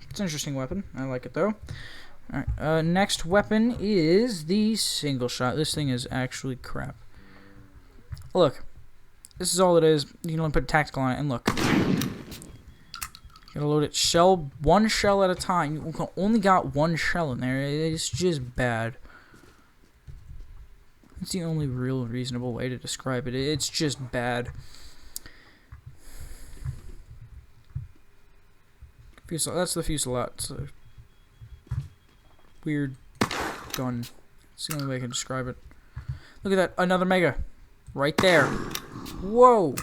It's an interesting weapon. I like it though. Alright, next weapon is the single shot. This thing is actually crap. Look, this is all it is. You can only put tactical on it, and look. Gotta load it one shell at a time. You only got one shell in there. It's just bad. It's the only real reasonable way to describe it. It's just bad. That's the Fusillade. It's a weird gun. It's the only way I can describe it. Look at that. Another mega. Right there. Whoa.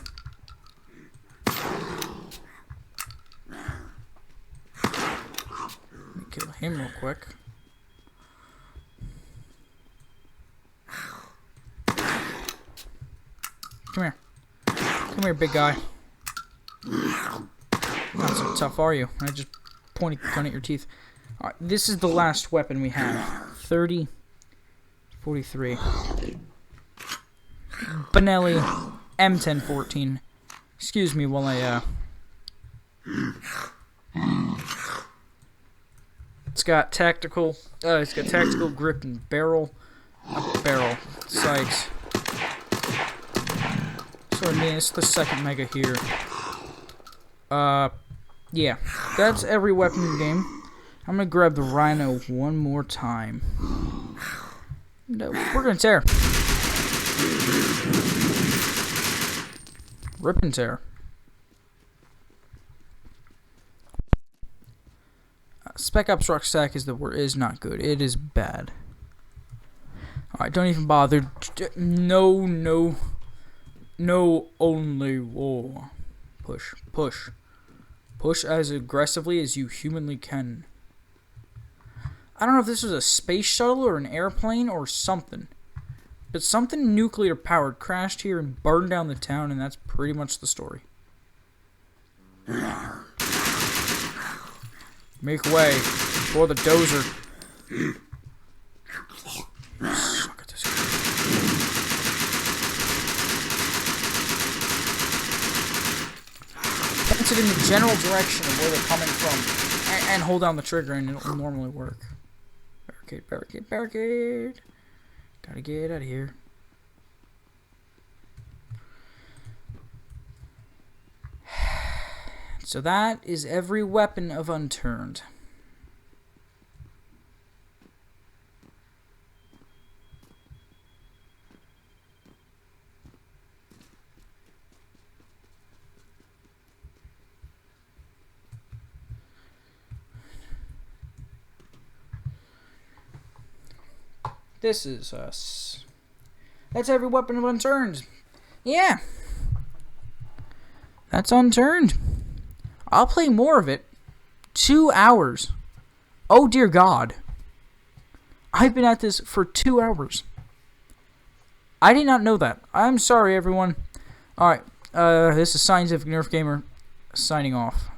Let me kill him real quick. Come here. Come here, big guy. Not so tough, are you? I just pointed a gun at your teeth. Alright, this is the last weapon we have. 30, 43. Benelli M1014. Excuse me while I, It's got tactical grip and barrel. Barrel. Sights. So I mean, it's the second mega here. Yeah. That's every weapon in the game. I'm gonna grab the Rhino one more time. No, we're gonna tear. Rip and tear. Spec Ops Rucksack is not good. It is bad. Alright, don't even bother. No, only war. Push. Push as aggressively as you humanly can. I don't know if this was a space shuttle or an airplane or something. But something nuclear powered crashed here and burned down the town, and that's pretty much the story. Make way for the dozer. Suck at this guy. Bounce it in the general direction of where they're coming from. And hold down the trigger and it'll normally work. Barricade. Gotta get out of here. So that is every weapon of Unturned. This is us. That's every weapon of Unturned. Yeah. That's Unturned. I'll play more of it. 2 hours. Oh dear God. I've been at this for 2 hours. I did not know that. I'm sorry, everyone. Alright. This is ScientificNerfGamer signing off.